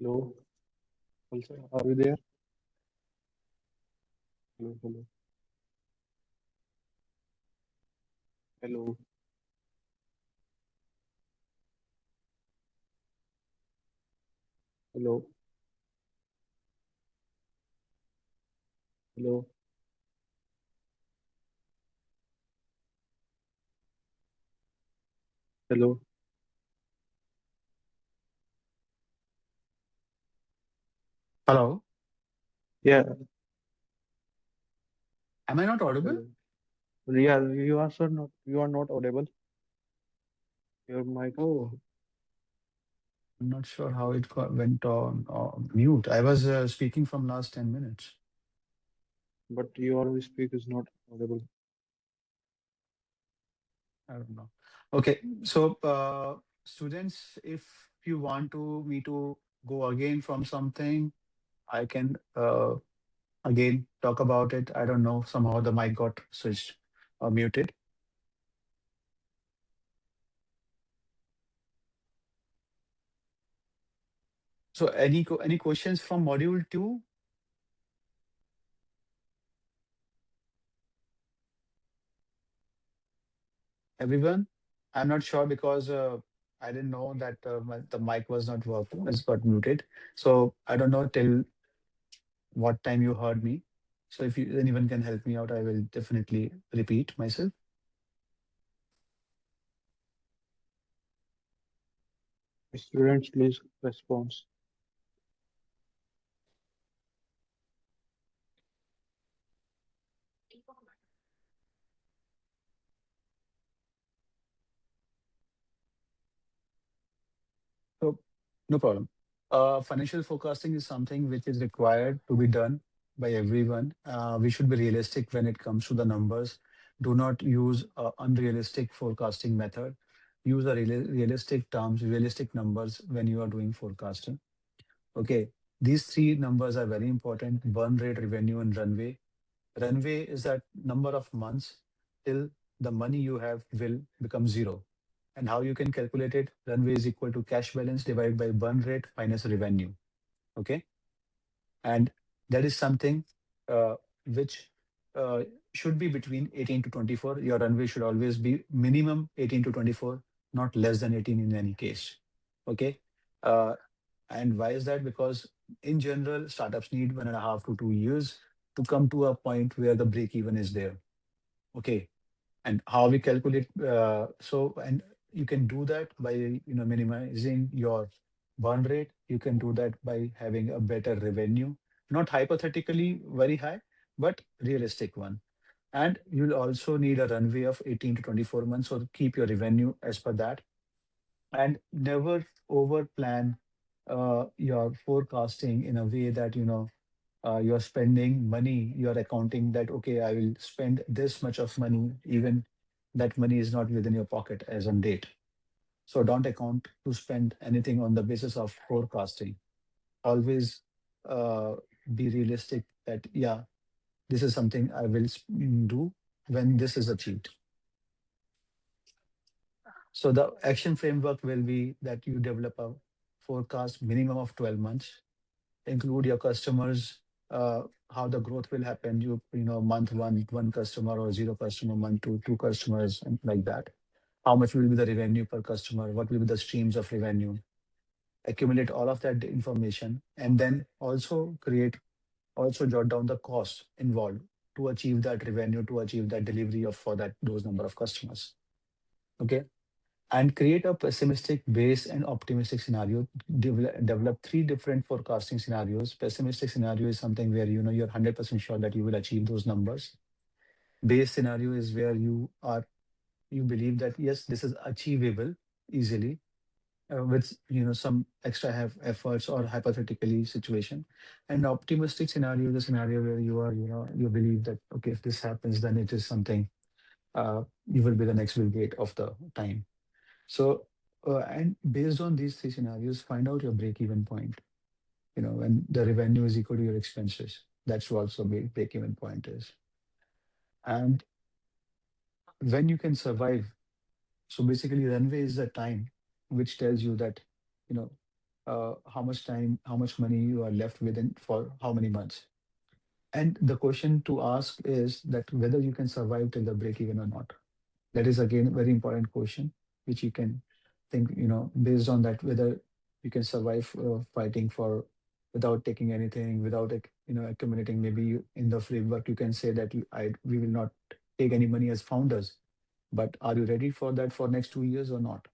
Hello, also, are you there? Hello, hello, hello, hello, hello, hello. Hello, Yeah, am I not audible? hello. Yeah, you are so not. You are not audible. Your mic, Oh, I'm not sure how it went on mute. I was speaking from last 10 minutes. but your speak is not audible. I don't know. Okay, so students, if you want to me to go again from something, I can again talk about it. I don't know. Somehow the mic got switched or muted. So any questions from module two, everyone? I'm not sure because I didn't know that the mic was not working. It's got muted. So I don't know till what time you heard me. So if anyone can help me out, I will definitely repeat myself. Students, please response. So no problem. Financial forecasting is something which is required to be done by everyone. We should be realistic when it comes to the numbers. Do not use unrealistic forecasting method. Use a realistic terms, realistic numbers when you are doing forecasting. Okay, these three numbers are very important: burn rate, revenue, and runway. Runway is that number of months till the money you have will become zero. And how you can calculate it? Runway is equal to cash balance divided by burn rate minus revenue. Okay. And that is something which uh, should be between 18 to 24. Your runway should always be minimum 18 to 24, not less than 18 in any case. Okay. Uh, and why is that? Because in general, startups need 1.5 to 2 years to come to a point where the break even is there. Okay. And how we calculate, and you can do that by minimizing your burn rate. You can do that by having a better revenue, not hypothetically very high, but realistic one. And you'll also need a runway of 18 to 24 months, so keep your revenue as per that. And never over plan your forecasting in a way that you're spending money, you're accounting that, okay, I will spend this much of money, even that money is not within your pocket as on date. So don't account to spend anything on the basis of forecasting. Always uh, be realistic that, yeah, this is something I will do when this is achieved. So the action framework will be that you develop a forecast minimum of 12 months, include your customers, how the growth will happen. Month one customer, or zero customer; month two customers, and like that. How much will be the revenue per customer? What will be the streams of revenue? Accumulate all of that information, and then also jot down the cost involved to achieve that revenue, to achieve that delivery of for that those number of customers. Okay, and create a pessimistic base and optimistic scenario. Develop three different forecasting scenarios. Pessimistic scenario is something where you're 100% sure that you will achieve those numbers. Base scenario is where you believe that yes, this is achievable easily, with some extra have efforts or hypothetically situation. And optimistic scenario is a scenario where you believe that, okay, if this happens, then it is something, you will be the next Bill Gates of the time. So, and based on these three scenarios, find out your break-even point. When the revenue is equal to your expenses, that's what also break-even point is. And when you can survive, so basically, runway is the time which tells you that, you know, how much time, how much money you are left within for how many months. And the question to ask is that whether you can survive till the break even or not. That is again a very important question, which you can think, based on that, whether you can survive fighting for without taking anything, without accumulating. Maybe in the framework you can say that we will not take any money as founders, but are you ready for that for next 2 years or not?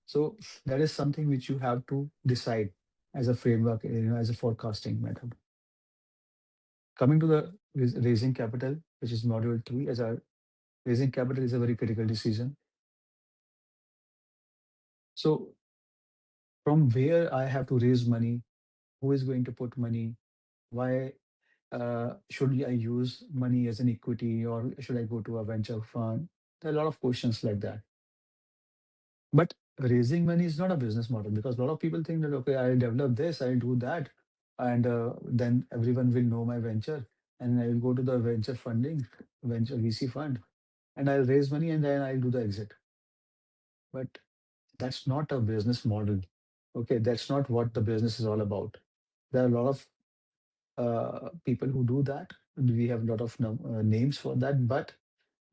So that is something which you have to decide as a framework, as a forecasting method. Coming to the raising capital, which is module 3, as a raising capital is a very critical decision. So from where I have to raise money, who is going to put money, why should I use money as an equity, or should I go to a venture fund? There are a lot of questions like that. But raising money is not a business model, because a lot of people think that, okay, I'll develop this, I'll do that, and then everyone will know my venture, and I will go to the venture funding, venture VC fund, and I'll raise money and then I'll do the exit. But that's not a business model. Okay, that's not what the business is all about. There are a lot of people who do that. We have a lot of names for that, but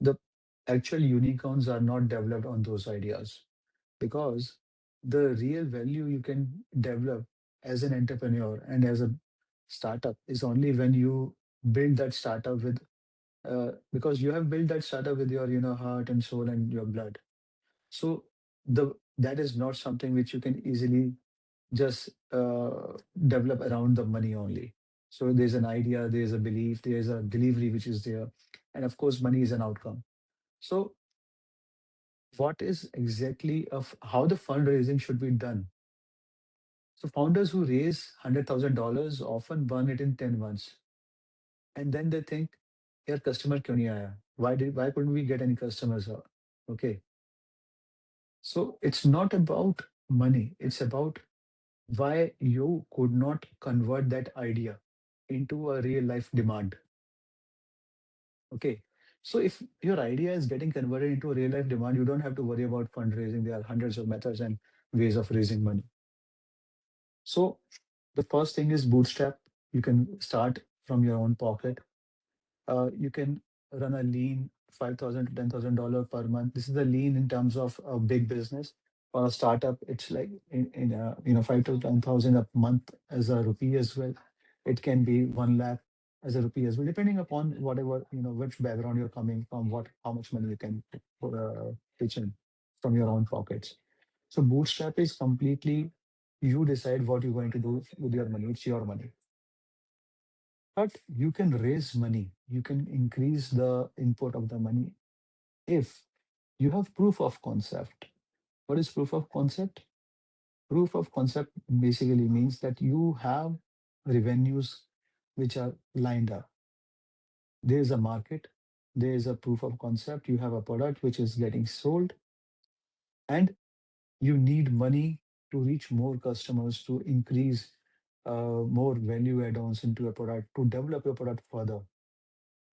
the actual unicorns are not developed on those ideas, because the real value you can develop as an entrepreneur and as a startup is only when you build that startup with because you have built that startup with your heart and soul and your blood. So the that is not something which you can easily just develop around the money only. So there's an idea, there's a belief, there's a delivery which is there, and of course money is an outcome. So what is exactly of how the fundraising should be done? So founders who raise $100,000 often burn it in 10 months, and then they think, "यार customer क्यों नहीं आया? Why couldn't we get any customers?" Okay, so it's not about money. It's about why you could not convert that idea into a real life demand. Okay. So if your idea is getting converted into a real life demand, you don't have to worry about fundraising. There are hundreds of methods and ways of raising money. So the first thing is bootstrap. You can start from your own pocket. You can run a lean 5,000 to $10,000 per month. This is the lean in terms of a big business. For a startup, it's like in 5 to 10,000 a month as a rupee as well. It can be 1 lakh as a rupee as well, depending upon whatever which background you're coming from, what how much money you can pitch in from your own pockets. So bootstrap is completely you decide what you're going to do with your money. It's your money. But you can raise money, you can increase the input of the money if you have proof of concept. What is proof of concept? Proof of concept basically means that you have revenues which are lined up. There is a market, there is a proof of concept, you have a product which is getting sold, and you need money to reach more customers, to increase more value add-ons into your product, to develop your product further.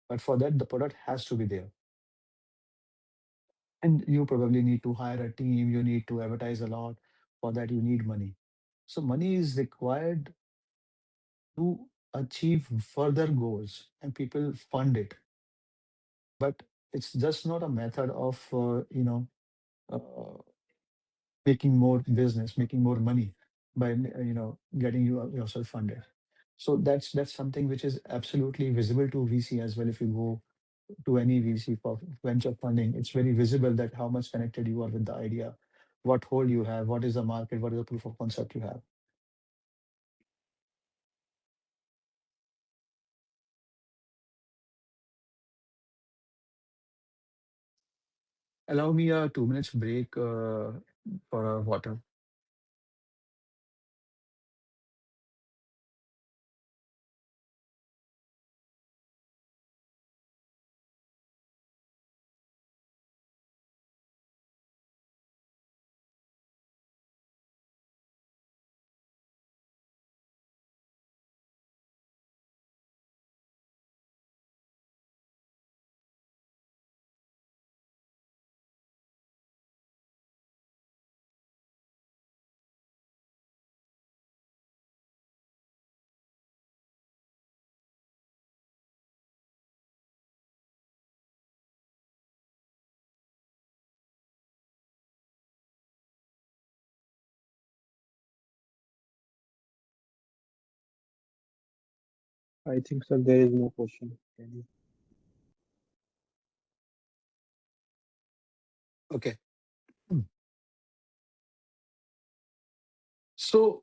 But for that, the product has to be there. And you probably need to hire a team, you need to advertise a lot. For that, you need money. So money is required to achieve further goals, and people fund it. But it's just not a method of uh, making more business, making more money by getting yourself funded. So that's something which is absolutely visible to VC as well. If you go to any VC for venture funding, it's very visible that how much connected you are with the idea, what hold you have, what is the market, what is the proof of concept you have. Allow me a 2 minutes break for a water. I think, sir, there is no question. Can you? Okay. Hmm. So,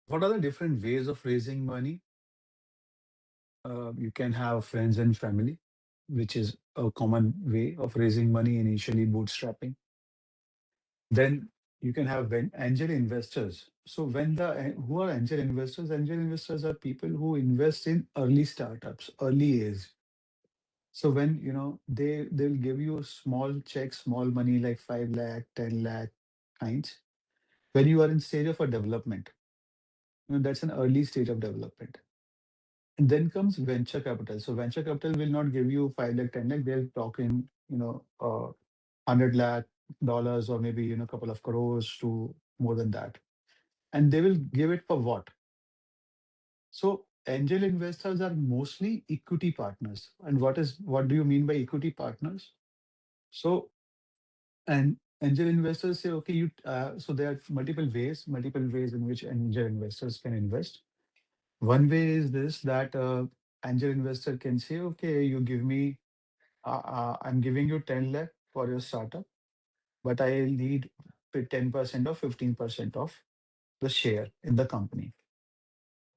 what are the different ways of raising money? You can have friends and family, which is a common way of raising money, initially bootstrapping. Then you can have angel investors. So when who are angel investors? Angel investors are people who invest in early startups, early age. So when they'll give you small checks, small money like 5 lakh, 10 lakh kinds when you are in stage of a development. That's an early stage of development. And then comes venture capital. So venture capital will not give you 5 lakh, 10 lakh. They'll talk in 100 lakh dollars or maybe a couple of crores to more than that. And they will give it for what? So angel investors are mostly equity partners. And what do you mean by equity partners? So and angel investors say, okay, so there are multiple ways in which angel investors can invest. One way is this that angel investor can say, okay, you give me, I'm giving you 10 lakh for your startup, but I need 10% or 15% of the share in the company.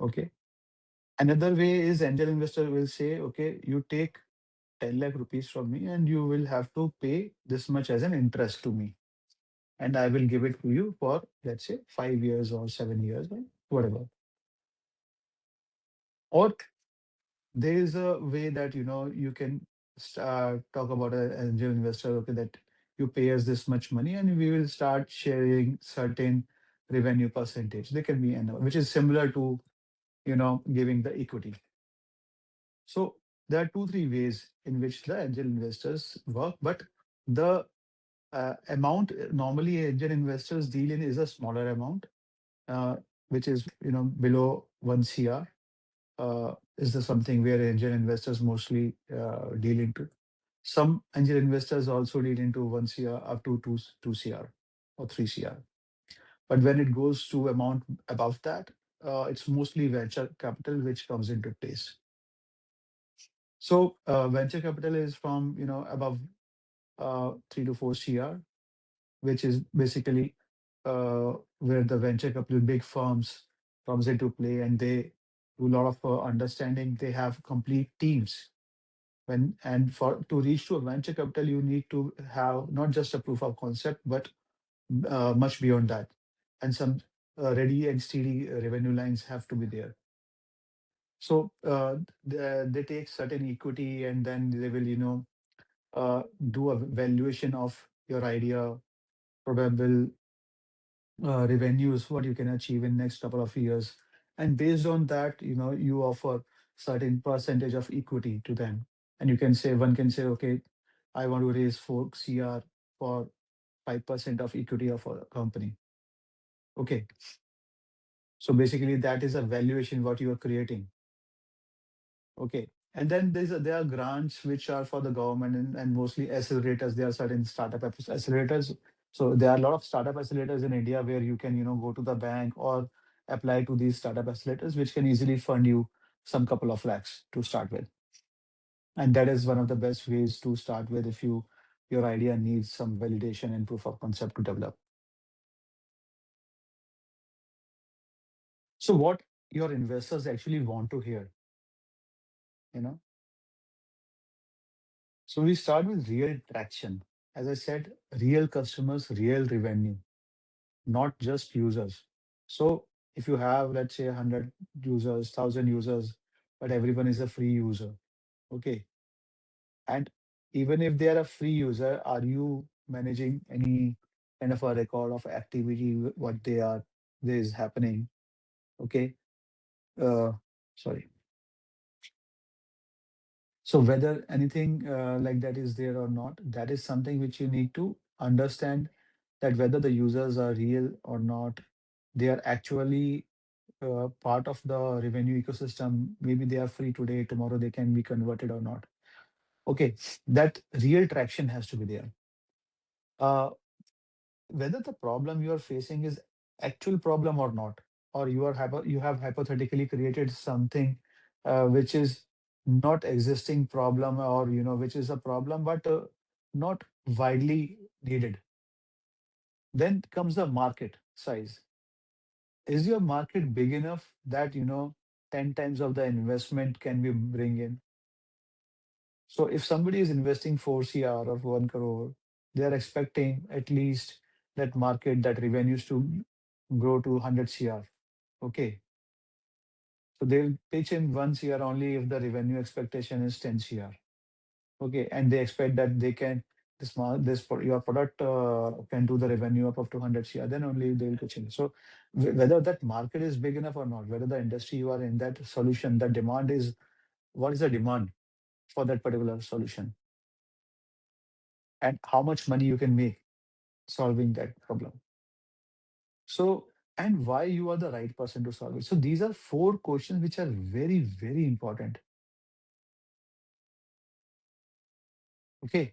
Okay. Another way is angel investor will say, okay, you take 10 lakh rupees from me and you will have to pay this much as an interest to me. And I will give it to you for, let's say, 5 years or 7 years or whatever. Or there is a way that you can talk about an angel investor, okay, that you pay us this much money and we will start sharing certain revenue percentage. They can be annual, which is similar to giving the equity. So there are two, three ways in which the angel investors work, but the amount normally angel investors deal in is a smaller amount, uh, which is below 1 CR. Is the something where angel investors mostly deal into. Some angel investors also deal into 1 CR up to two CR or 3 CR. But when it goes to amount above that, it's mostly venture capital which comes into place. So venture capital is from above 3 to 4 CR, which is basically where the venture capital big firms comes into play, and they do a lot of understanding. They have complete teams. And for to reach to a venture capital, you need to have not just a proof of concept, but much beyond that, and some ready and steady revenue lines have to be there. So they take certain equity, and then they will do a valuation of your idea, probable revenues, what you can achieve in next couple of years. And based on that, you offer certain percentage of equity to them. And one can say, okay, I want to raise 4 CR for 5% of equity of a company. Okay. So basically that is a valuation what you are creating. Okay. And then there are grants which are for the government, and mostly accelerators. There are certain startup accelerators. So there are a lot of startup accelerators in India where you can, go to the bank or apply to these startup accelerators, which can easily fund you some couple of lakhs to start with. And that is one of the best ways to start with if your idea needs some validation and proof of concept to develop. So what your investors actually want to hear, you know? So we start with real traction. As I said, real customers, real revenue, not just users. So if you have, let's say, 100 users, 1,000 users, but everyone is a free user, okay. And even if they are a free user, are you managing any kind of a record of activity, what there is happening, okay? Uh, Sorry. So whether anything like that is there or not, that is something which you need to understand, that whether the users are real or not, they are actually part of the revenue ecosystem. Maybe they are free today, tomorrow they can be converted or not. Okay, that real traction has to be there. Uh, Whether the problem you are facing is actual problem or not, or you have hypothetically created something which is not existing problem, or which is a problem but not widely needed. Then comes the market size. Is your market big enough that 10 times of the investment can be bring in? So if somebody is investing 4 CR or 1 crore, they are expecting at least that market, that revenues to grow to 100 CR. Okay. So they'll pitch in 1 CR only if the revenue expectation is 10 CR. Okay. And they expect that they can, your product can do the revenue up to 100 CR, then only they'll pitch in. So whether that market is big enough or not, whether the industry you are in, that solution, the demand is, what is the demand for that particular solution, and how much money you can make solving that problem. So, and why you are the right person to solve it. So these are four questions which are very, very important. Okay.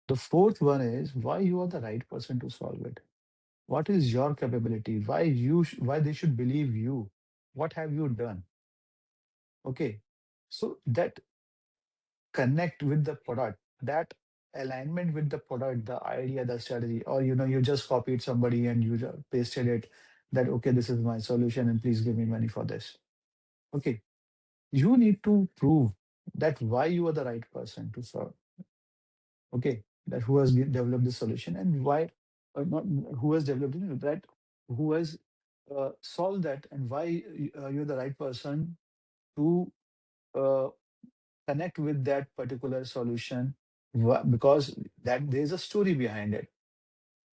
The fourth one is why you are the right person to solve it. What is your capability? Why why they should believe you? What have you done? Okay. So that connect with the product, that alignment with the product, the idea, the strategy, or you just copied somebody and you just pasted it, that okay, this is my solution and please give me money for this. Okay. You need to prove that why you are the right person to solve. Okay. That who has developed the solution, and why, not who has developed it, that who has solved that, and why you're the right person to uh, connect with that particular solution, because that there's a story behind it.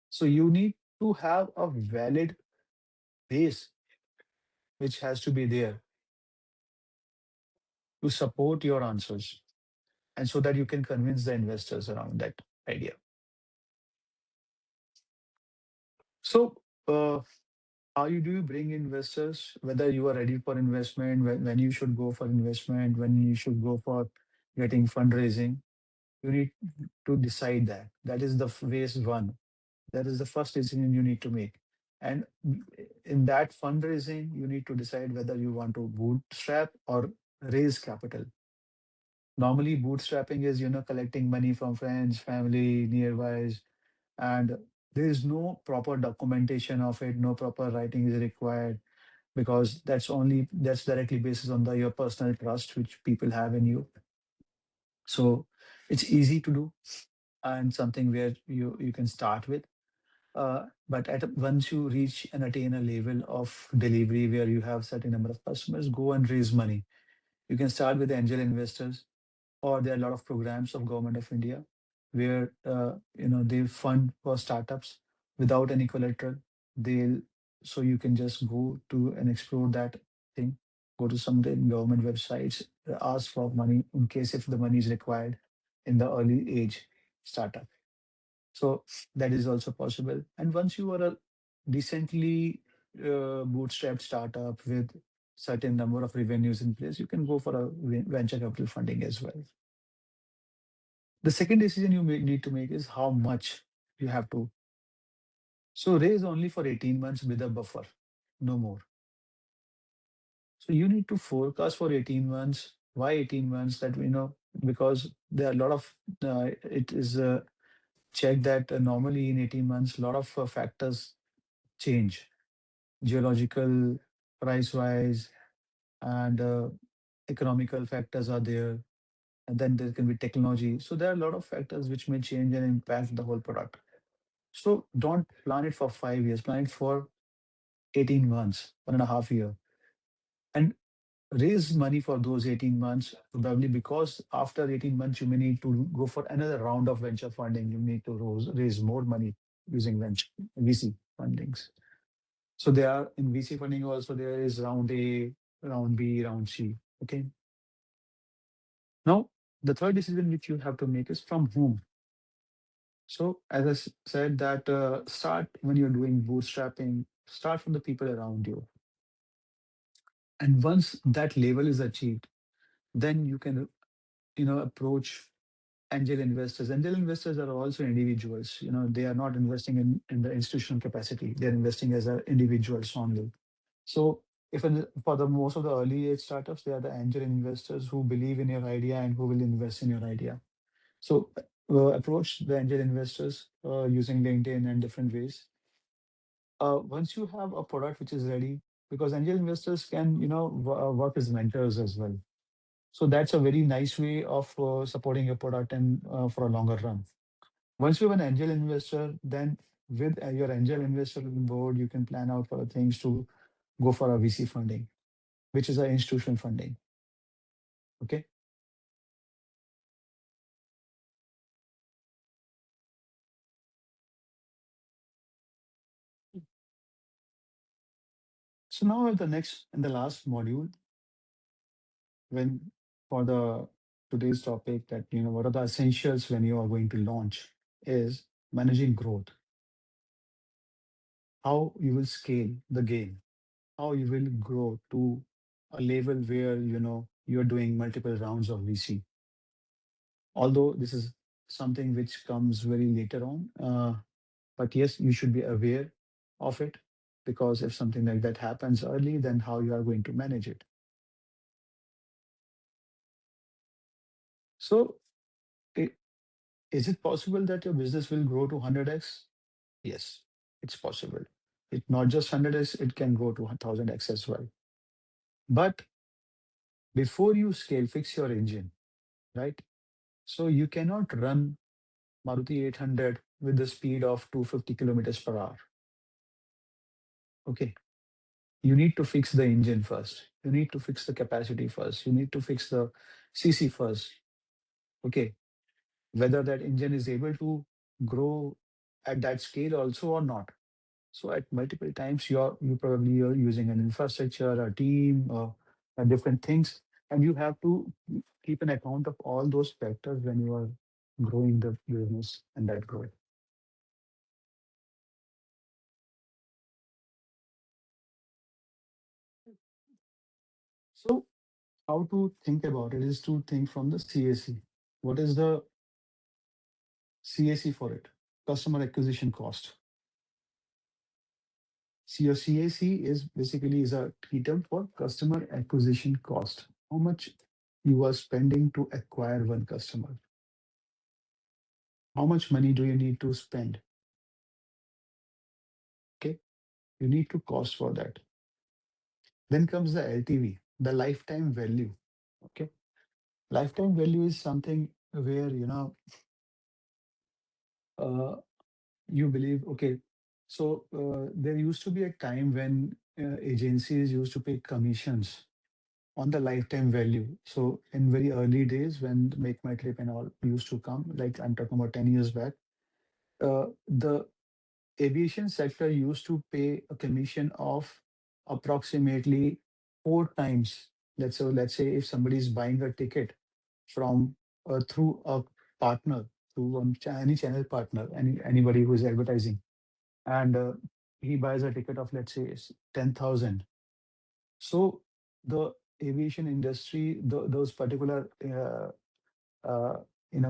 So you need to have a valid base which has to be there to support your answers, and so that you can convince the investors around that idea. So how you do you bring investors, whether you are ready for investment, when you should go for investment, when you should go for getting fundraising, you need to decide that. That is the phase one. That is the first decision you need to make. And in that fundraising, you need to decide whether you want to bootstrap or raise capital. Normally, bootstrapping is, collecting money from friends, family, nearbys, and there is no proper documentation of it, no proper writing is required, because that's directly based on your personal trust which people have in you. So it's easy to do, and something where you can start with. But once you reach and attain a level of delivery where you have certain number of customers, go and raise money. You can start with angel investors, or there are a lot of programs of Government of India where they fund for startups without any collateral. They'll So you can just go to and explore that thing. Go to some government websites, ask for money in case if the money is required in the early age startup. So that is also possible. And once you are a decently bootstrapped startup with certain number of revenues in place, you can go for a venture capital funding as well. The second decision you need to make is how much you have to. So raise only for 18 months with a buffer, no more. So you need to forecast for 18 months. Why 18 months? That we know, because there are a lot of it is checked that normally in 18 months, a lot of factors change, geological, price wise, and economical factors are there. And then there can be technology. So there are a lot of factors which may change and impact the whole product. So don't plan it for 5 years, plan it for 18 months, 1.5 year, and raise money for those 18 months, probably because after 18 months, you may need to go for another round of venture funding. You need to raise more money using venture VC fundings. So there are in VC funding also, there is round A, round B, round C. Okay. Now, the third decision which you have to make is from whom. So as I said that start when you're doing bootstrapping, start from the people around you. And once that level is achieved, then you can, approach angel investors. Angel investors are also individuals. They are not investing in the institutional capacity. They're investing as individuals only. So If for the most of the early age startups, they are the angel investors who believe in your idea and who will invest in your idea. So approach the angel investors using LinkedIn and different ways. Once you have a product which is ready, because angel investors can, work as mentors as well. So that's a very nice way of supporting your product and for a longer run. Once you have an angel investor, then with your angel investor on board, you can plan out for the things to go for a VC funding, which is an institutional funding. Okay. So now at the next and the last module, when for the today's topic, that what are the essentials when you are going to launch, is managing growth, how you will scale the game, how you will grow to a level where you're doing multiple rounds of VC. Although this is something which comes very later on, but yes, you should be aware of it, because if something like that happens early, then how you are going to manage it. So i- is it possible that your business will grow to 100x? Yes, it's possible. It not just 100x, it can go to 1000x as well. But before you scale, fix your engine, right? So you cannot run Maruti 800 with the speed of 250 kilometers per hour. Okay. You need to fix the engine first. You need to fix the capacity first. You need to fix the CC first. Okay. Whether that engine is able to grow at that scale also or not. So at multiple times, you probably are using an infrastructure, a team, different things, and you have to keep an account of all those factors when you are growing the business and that growth. So how to think about it is to think from the CAC. What is the CAC for it? Customer acquisition cost. So your CAC is basically is a term for customer acquisition cost. How much you are spending to acquire one customer? How much money do you need to spend? Okay, you need to cost for that. Then comes the LTV, the lifetime value. Okay, lifetime value is something where uh, you believe. Okay, so there used to be a time when agencies used to pay commissions on the lifetime value. So in very early days when Make My Trip and all used to come, like I'm talking about 10 years back, the aviation sector used to pay a commission of approximately 4 times. Let's say if somebody is buying a ticket from through a partner, through any channel partner, anybody who is advertising, and he buys a ticket of, let's say, 10,000. So the aviation industry, those particular uh,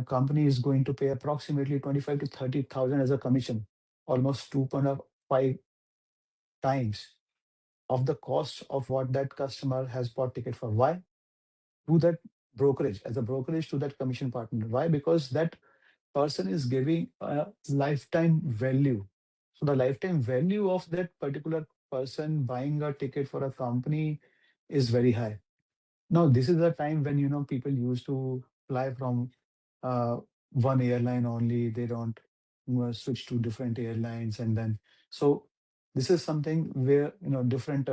company is going to pay approximately 25 to 30,000 as a commission, almost 2.5 times of the cost of what that customer has bought ticket for. Why? To that brokerage, as a brokerage to that commission partner. Why? Because that person is giving a lifetime value. So the lifetime value of that particular person buying a ticket for a company is very high. Now, this is the time when people used to fly from uh, one airline only. They don't switch to different airlines, and then so this is something where different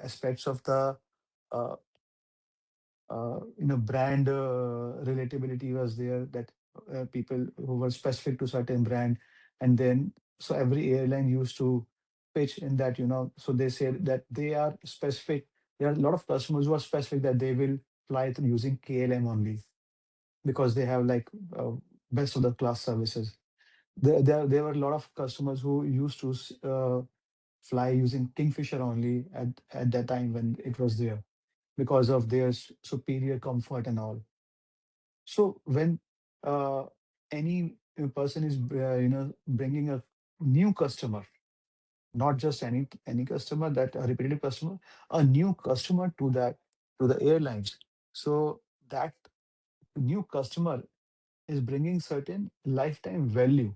aspects of the uh, brand relatability was there, that people who were specific to certain brand, and then so every airline used to pitch in that, so they said that they are specific. There are a lot of customers who are specific that they will fly through using KLM only, because they have like uh, best of the class services. There were a lot of customers who used to fly using Kingfisher only at that time when it was there, because of their superior comfort and all. So when uh, any person is bringing a new customer, not just any customer, that a repetitive customer, a new customer to that, to the airlines. So that new customer is bringing certain lifetime value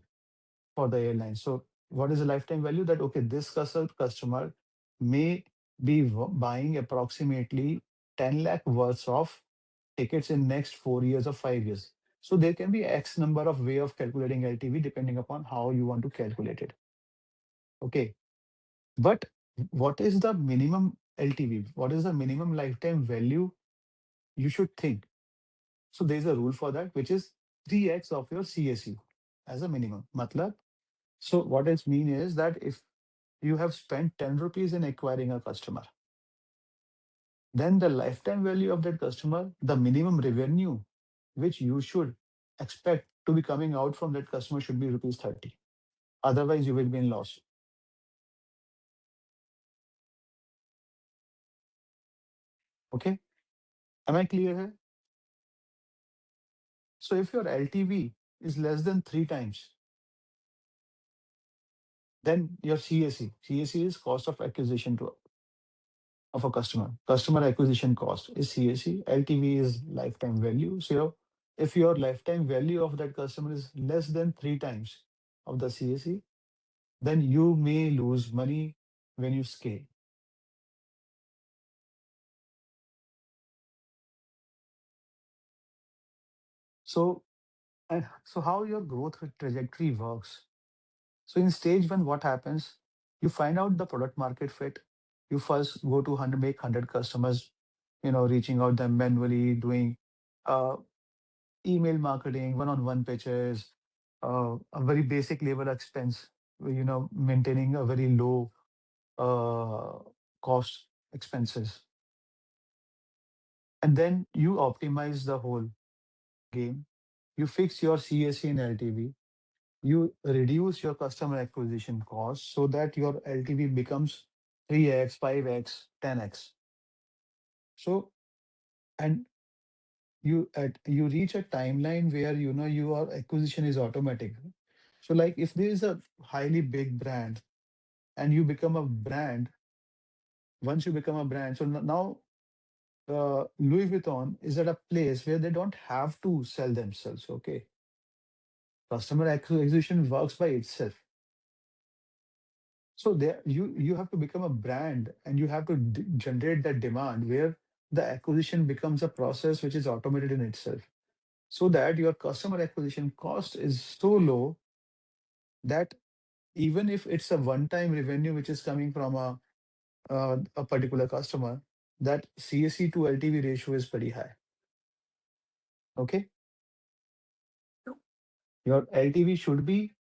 for the airline. So what is the lifetime value? That okay, this customer may be buying approximately 10 lakh worth of tickets in next 4 years or 5 years. So there can be X number of way of calculating LTV depending upon how you want to calculate it. Okay. But what is the minimum LTV? What is the minimum lifetime value you should think? So there's a rule for that, which is 3x of your CSU as a minimum. Matlab, so what it mean is that if you have spent 10 rupees in acquiring a customer, then the lifetime value of that customer, the minimum revenue which you should expect to be coming out from that customer should be rupees 30. Otherwise, you will be in loss. Okay. Am I clear here? So if your LTV is less than 3 times, then your CAC is cost of acquisition to of a customer. Customer acquisition cost is CAC. LTV is lifetime value. So if your lifetime value of that customer is less than 3 times of the CAC, then you may lose money when you scale. So and so how your growth trajectory works. So in stage one, what happens? You find out the product market fit. You first go to 100, make 100 customers, reaching out them manually, doing uh, email marketing, one-on-one pitches, a very basic labor expense, maintaining a very low cost expenses. And then you optimize the whole game. You fix your CAC and LTV. You reduce your customer acquisition cost so that your LTV becomes 3x, 5x, 10x. So, and you reach a timeline where your acquisition is automatic. So, like if there is a highly big brand and you become a brand, once you become a brand, so now Louis Vuitton is at a place where they don't have to sell themselves. Okay, customer acquisition works by itself. So there, you have to become a brand, and you have to generate that demand where the acquisition becomes a process which is automated in itself, so that your customer acquisition cost is so low that even if it's a one-time revenue which is coming from a particular customer, that CAC to LTV ratio is pretty high. Okay, your LTV should be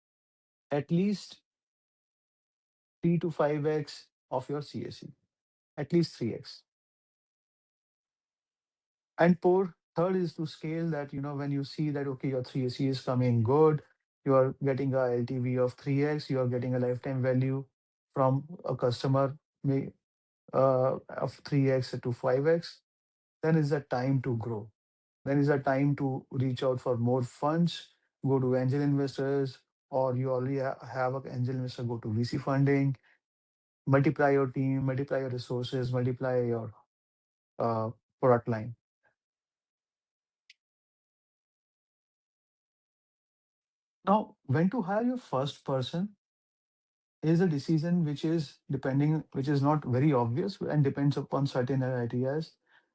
at least 3 to 5x of your CAC, at least 3x. And poor third is to scale that, when you see that, okay, your 3AC is coming good, you are getting a LTV of 3x, you are getting a lifetime value from a customer of 3x to 5x, then is the time to grow. Then is the time to reach out for more funds, go to angel investors, or you already have an angel investor, go to VC funding, multiply your team, multiply your resources, multiply your uh, product line. Now, when to hire your first person is a decision which is not very obvious and depends upon certain ideas,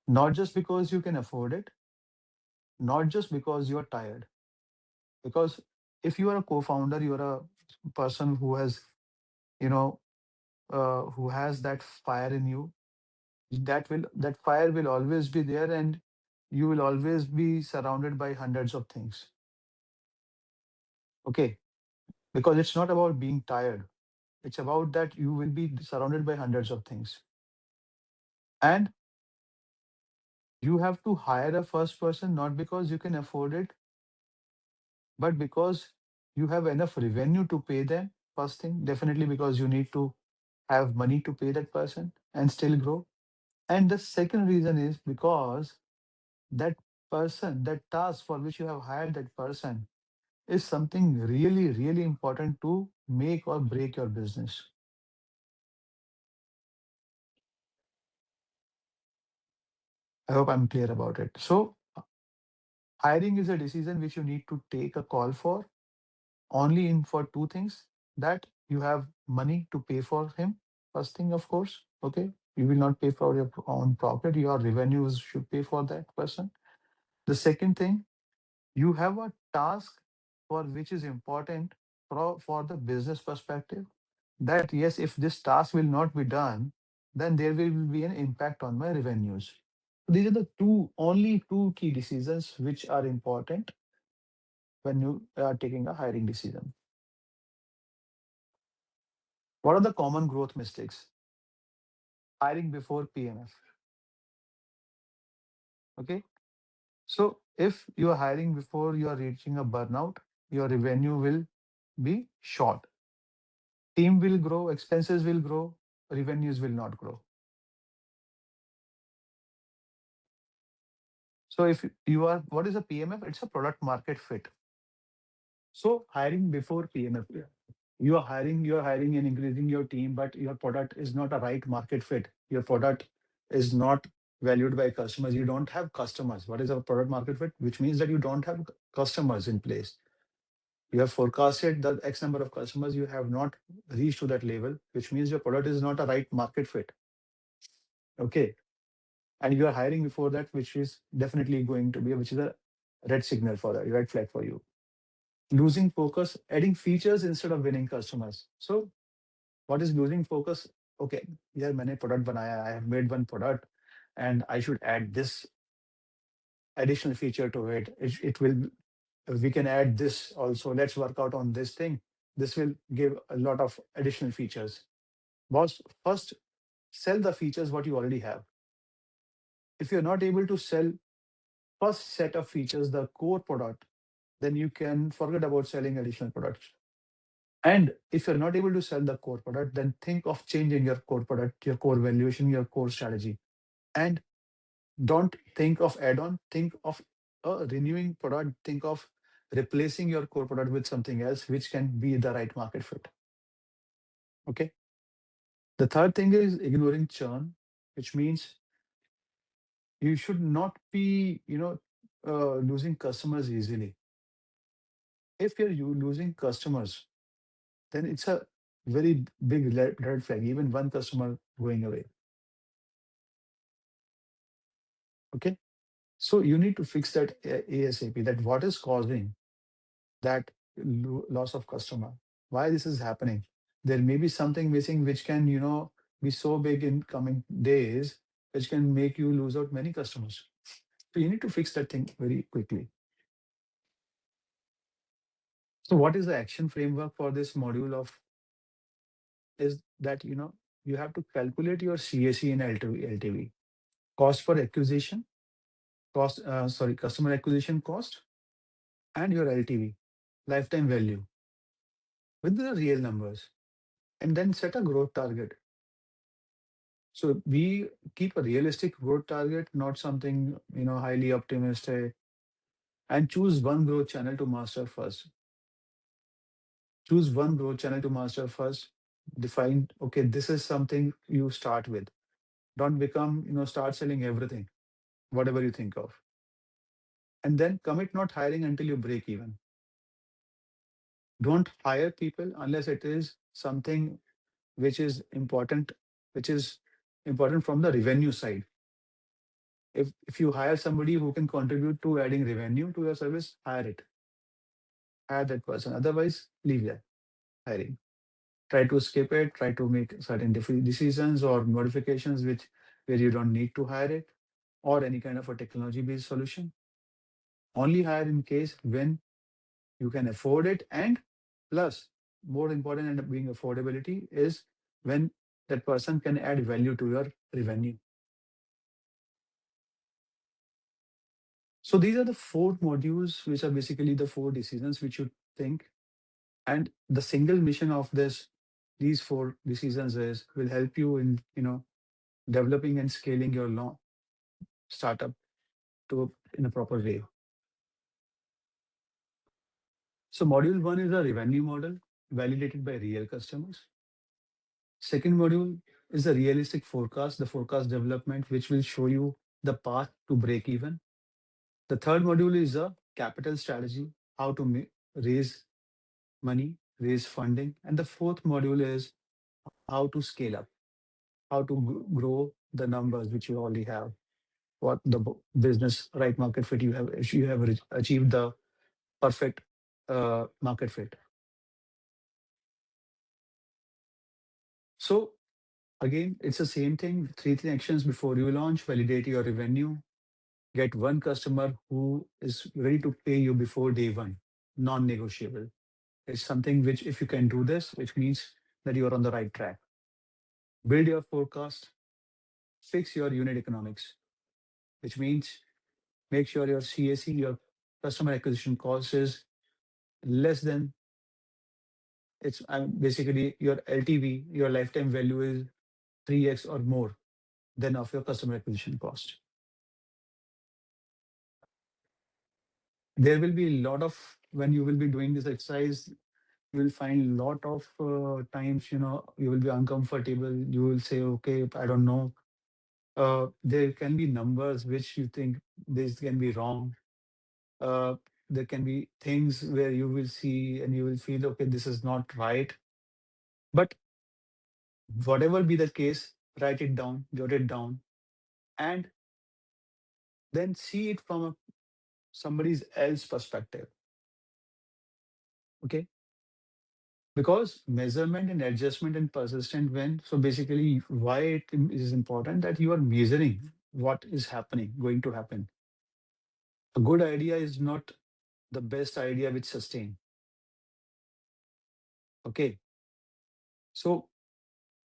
not just because you can afford it, not just because you are tired. Because if you are a co-founder, you are a person you know, who has that fire in you. That fire will always be there, and you will always be surrounded by hundreds of things. Okay, because it's not about being tired. It's about that you will be surrounded by hundreds of things. And you have to hire a first person not because you can afford it, but because you have enough revenue to pay them. First thing, definitely because you need to have money to pay that person and still grow. And the second reason is because that person, that task for which you have hired that person, is something really, really important to make or break your business. I hope I'm clear about it. So hiring is a decision which you need to take a call for only in for two things, that you have money to pay for him. First thing, of course, okay, you will not pay for your own profit, your revenues should pay for that person. The second thing, you have a task for which is important for the business perspective, that yes, if this task will not be done, then there will be an impact on my revenues. These are the only two key decisions which are important when you are taking a hiring decision. What are the common growth mistakes? Hiring before PMF. Okay. So if you are hiring before you are reaching a burnout, your revenue will be short. Team will grow, expenses will grow, revenues will not grow. So if you are, what is a PMF? It's a product market fit. So hiring before PMF, yeah, you are hiring and increasing your team, but your product is not a right market fit. Your product is not valued by customers. You don't have customers. What is a product market fit? Which means that you don't have customers in place. You have forecasted the X number of customers, you have not reached to that level, which means your product is not a right market fit. Okay. And you are hiring before that, which is definitely going to be, which is a red signal for that, red flag for you. Losing focus, adding features instead of winning customers. So what is losing focus? Okay, यार मैंने product बनाया, I have made one product and I should add this additional feature to it. It will, we can add this also. Let's work out on this thing. This will give a lot of additional features. Boss, first sell the features what you already have. If you're not able to sell first set of features, the core product, then you can forget about selling additional products. And if you're not able to sell the core product, then think of changing your core product, your core valuation, your core strategy. And don't think of add-on, think of a renewing product, think of replacing your core product with something else which can be the right market fit. Okay. The third thing is ignoring churn, which means you should not be, losing customers easily. If you're losing customers, then it's a very big red flag, even one customer going away. Okay. So you need to fix that ASAP, that what is causing that loss of customer, why this is happening. There may be something missing which can, be so big in coming days, which can make you lose out many customers. So you need to fix that thing very quickly. So what is the action framework for this module of, is that, you have to calculate your CAC and LTV, cost per acquisition, customer acquisition cost, and your LTV, lifetime value, with the real numbers, and then set a growth target. So we keep a realistic growth target, not something, highly optimistic, and choose one growth channel to master first. Choose one growth channel to master first. Define, okay, this is something you start with. Don't become, start selling everything, whatever you think of. And then commit not hiring until you break even. Don't hire people unless it is something which is important, which is important from the revenue side. If you hire somebody who can contribute to adding revenue to your service, hire it. Hire that person. Otherwise, leave that hiring. Try to skip it. Try to make certain decisions or modifications which where you don't need to hire it, or any kind of a technology-based solution. Only hire in case when you can afford it, and plus, more important than being affordability is when that person can add value to your revenue. So these are the four modules, which are basically the four decisions which you think. And the single mission of these four decisions is will help you in, developing and scaling your long startup in a proper way. So module one is a revenue model validated by real customers. Second module is a realistic forecast, the forecast development, which will show you the path to break even. The third module is a capital strategy, how to raise money, raise funding. And the fourth module is how to scale up, how to grow the numbers which you already have, what the business right market fit you have, if you have achieved the perfect market fit. So again, it's the same thing. Three actions before you launch: validate your revenue, get one customer who is ready to pay you before day one, non-negotiable. It's something which, if you can do this, which means that you are on the right track. Build your forecast, fix your unit economics, which means make sure your CAC, your customer acquisition cost, is less than, it's basically your LTV, your lifetime value is 3x or more than of your customer acquisition cost. There will be a lot of, when you will be doing this exercise, you will find a lot of times, you will be uncomfortable. You will say, okay, I don't know. There can be numbers which you think this can be wrong. Uh, there can be things where you will see and you will feel, okay, this is not right. But whatever be the case, write it down, jot it down, and then see it from somebody's else perspective. Okay, because measurement and adjustment and persistent when, so basically why it is important that you are measuring what is happening, going to happen. A good idea is not the best idea which sustain. Okay, so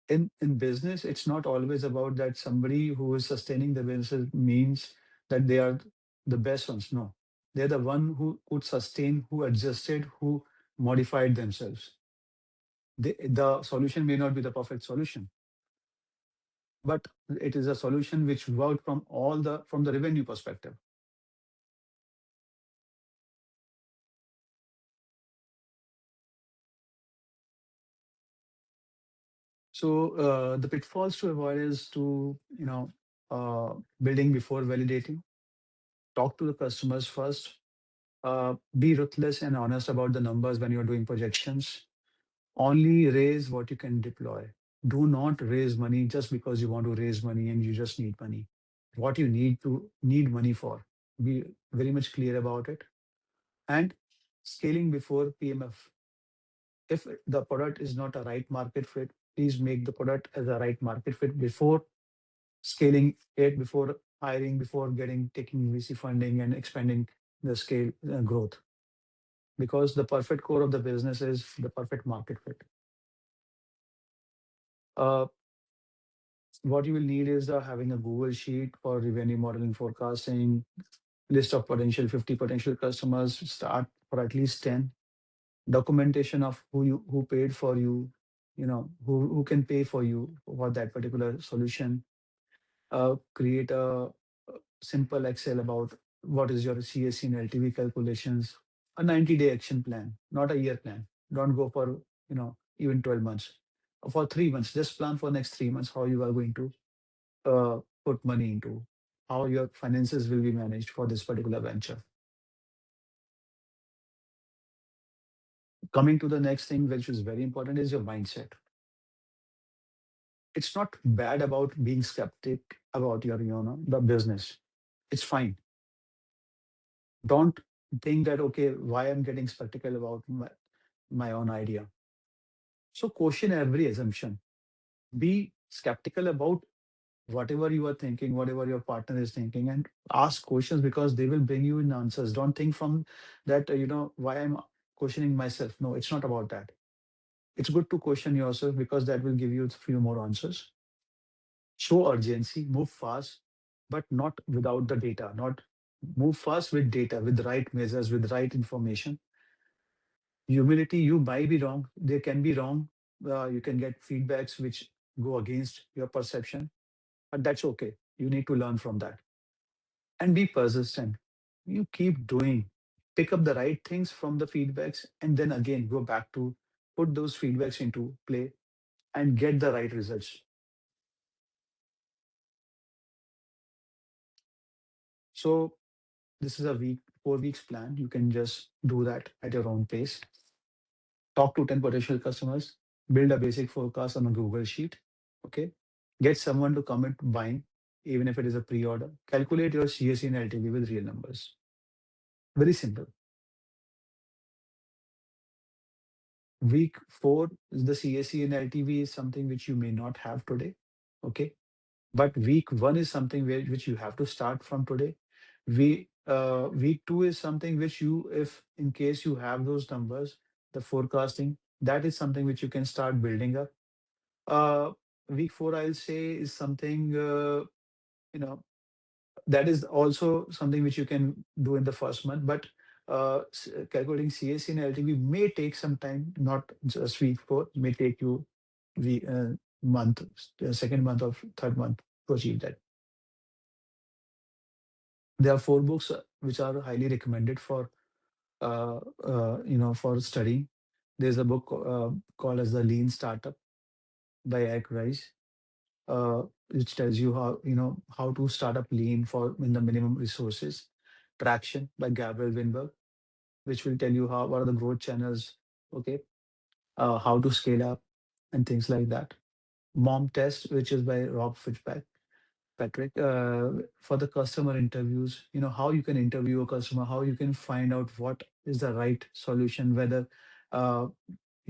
in business, it's not always about that somebody who is sustaining the business means that they are the best ones. No, they're the one who could sustain, who adjusted, who modified themselves. The solution may not be the perfect solution, but it is a solution which worked from the revenue perspective. So the pitfalls to avoid is to, building before validating. Talk to the customers first. Be ruthless and honest about the numbers when you're doing projections. Only raise what you can deploy. Do not raise money just because you want to raise money and you just need money. What you need money for. Be very much clear about it. And scaling before PMF. If the product is not a right market fit, please make the product as a right market fit before scaling it, before hiring, before taking VC funding and expanding the scale growth. Because the perfect core of the business is the perfect market fit. Uh, what you will need is having a Google sheet for revenue modeling forecasting, list of 50 potential customers, start for at least 10, documentation of who paid for you, who can pay for you for that particular solution. Create a simple Excel about what is your CAC and LTV calculations, a 90-day action plan, not a year plan. Don't go for, even 12 months. For 3 months, just plan for next 3 months how you are going to put money into, how your finances will be managed for this particular venture. Coming to the next thing, which is very important, is your mindset. It's not bad about being skeptic about your, the business. It's fine. Don't think that, okay, why I'm getting skeptical about my own idea. So question every assumption. Be skeptical about whatever you are thinking, whatever your partner is thinking, and ask questions because they will bring you in answers. Don't think from that, why I'm questioning myself. No, it's not about that. It's good to question yourself because that will give you a few more answers. Show urgency, move fast, but not without the data. Not move fast with data, with right measures, with right information. Humility, you might be wrong. They can be wrong. You can get feedbacks which go against your perception, but that's okay. You need to learn from that and be persistent. You keep doing, pick up the right things from the feedbacks, and then again go back to put those feedbacks into play and get the right results. So this is a week, 4 weeks plan. You can just do that at your own pace. Talk to 10 potential customers, build a basic forecast on a Google Sheet. Okay. Get someone to commit buying, even if it is a pre-order. Calculate your CAC and LTV with real numbers. Very simple. Week four is the CAC and LTV is something which you may not have today. Okay. But week one is something which you have to start from today. Week two is something which you, if in case you have those numbers, the forecasting, that is something which you can start building up. Uh, Week four, I'll say, is something you know that is also something which you can do in the first month. But calculating CAC and LTV may take some time, not just week four. May take you the month, second month or third month to achieve that. There are four books which are highly recommended for for studying. There's a book called as the Lean Startup by Eric Rice, which tells you how to start up lean for in the minimum resources. Traction by Gabriel Winberg, which will tell you how what are the growth channels, okay, how to scale up and things like that. Mom Test, which is by Rob Fitzpatrick. For the customer interviews, how you can interview a customer, how you can find out what is the right solution, whether, uh,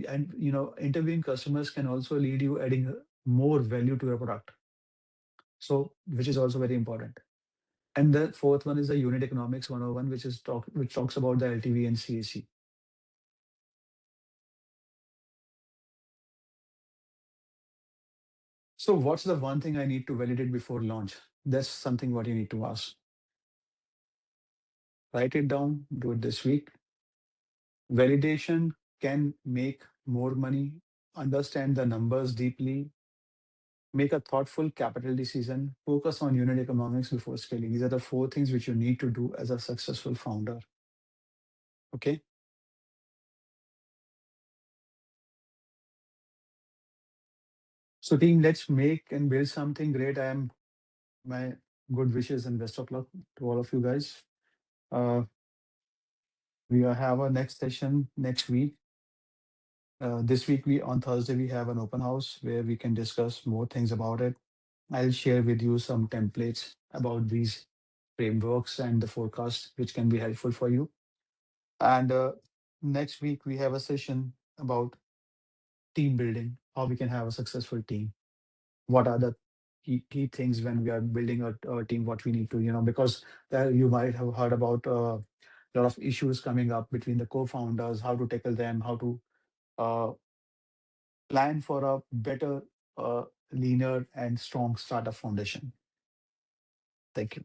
and interviewing customers can also lead you adding more value to your product. So, which is also very important. And the fourth one is the unit economics 101, which talks about the LTV and CAC. So, what's the one thing I need to validate before launch? That's something what you need to ask. Write it down, do it this week. Validation can make more money, understand the numbers deeply, make a thoughtful capital decision, focus on unit economics before scaling. These are the four things which you need to do as a successful founder. Okay. So, team, let's make and build something great. I am my good wishes and best of luck to all of you guys. Uh, we have our next session next week. This week, we on Thursday, we have an open house where we can discuss more things about it. I'll share with you some templates about these frameworks and the forecast, which can be helpful for you. And next week, we have a session about team building, how we can have a successful team. What are the key things when we are building a team, what we need to, because you might have heard about a lot of issues coming up between the co-founders, how to tackle them, how to uh, plan for a better, leaner, and strong startup foundation. Thank you.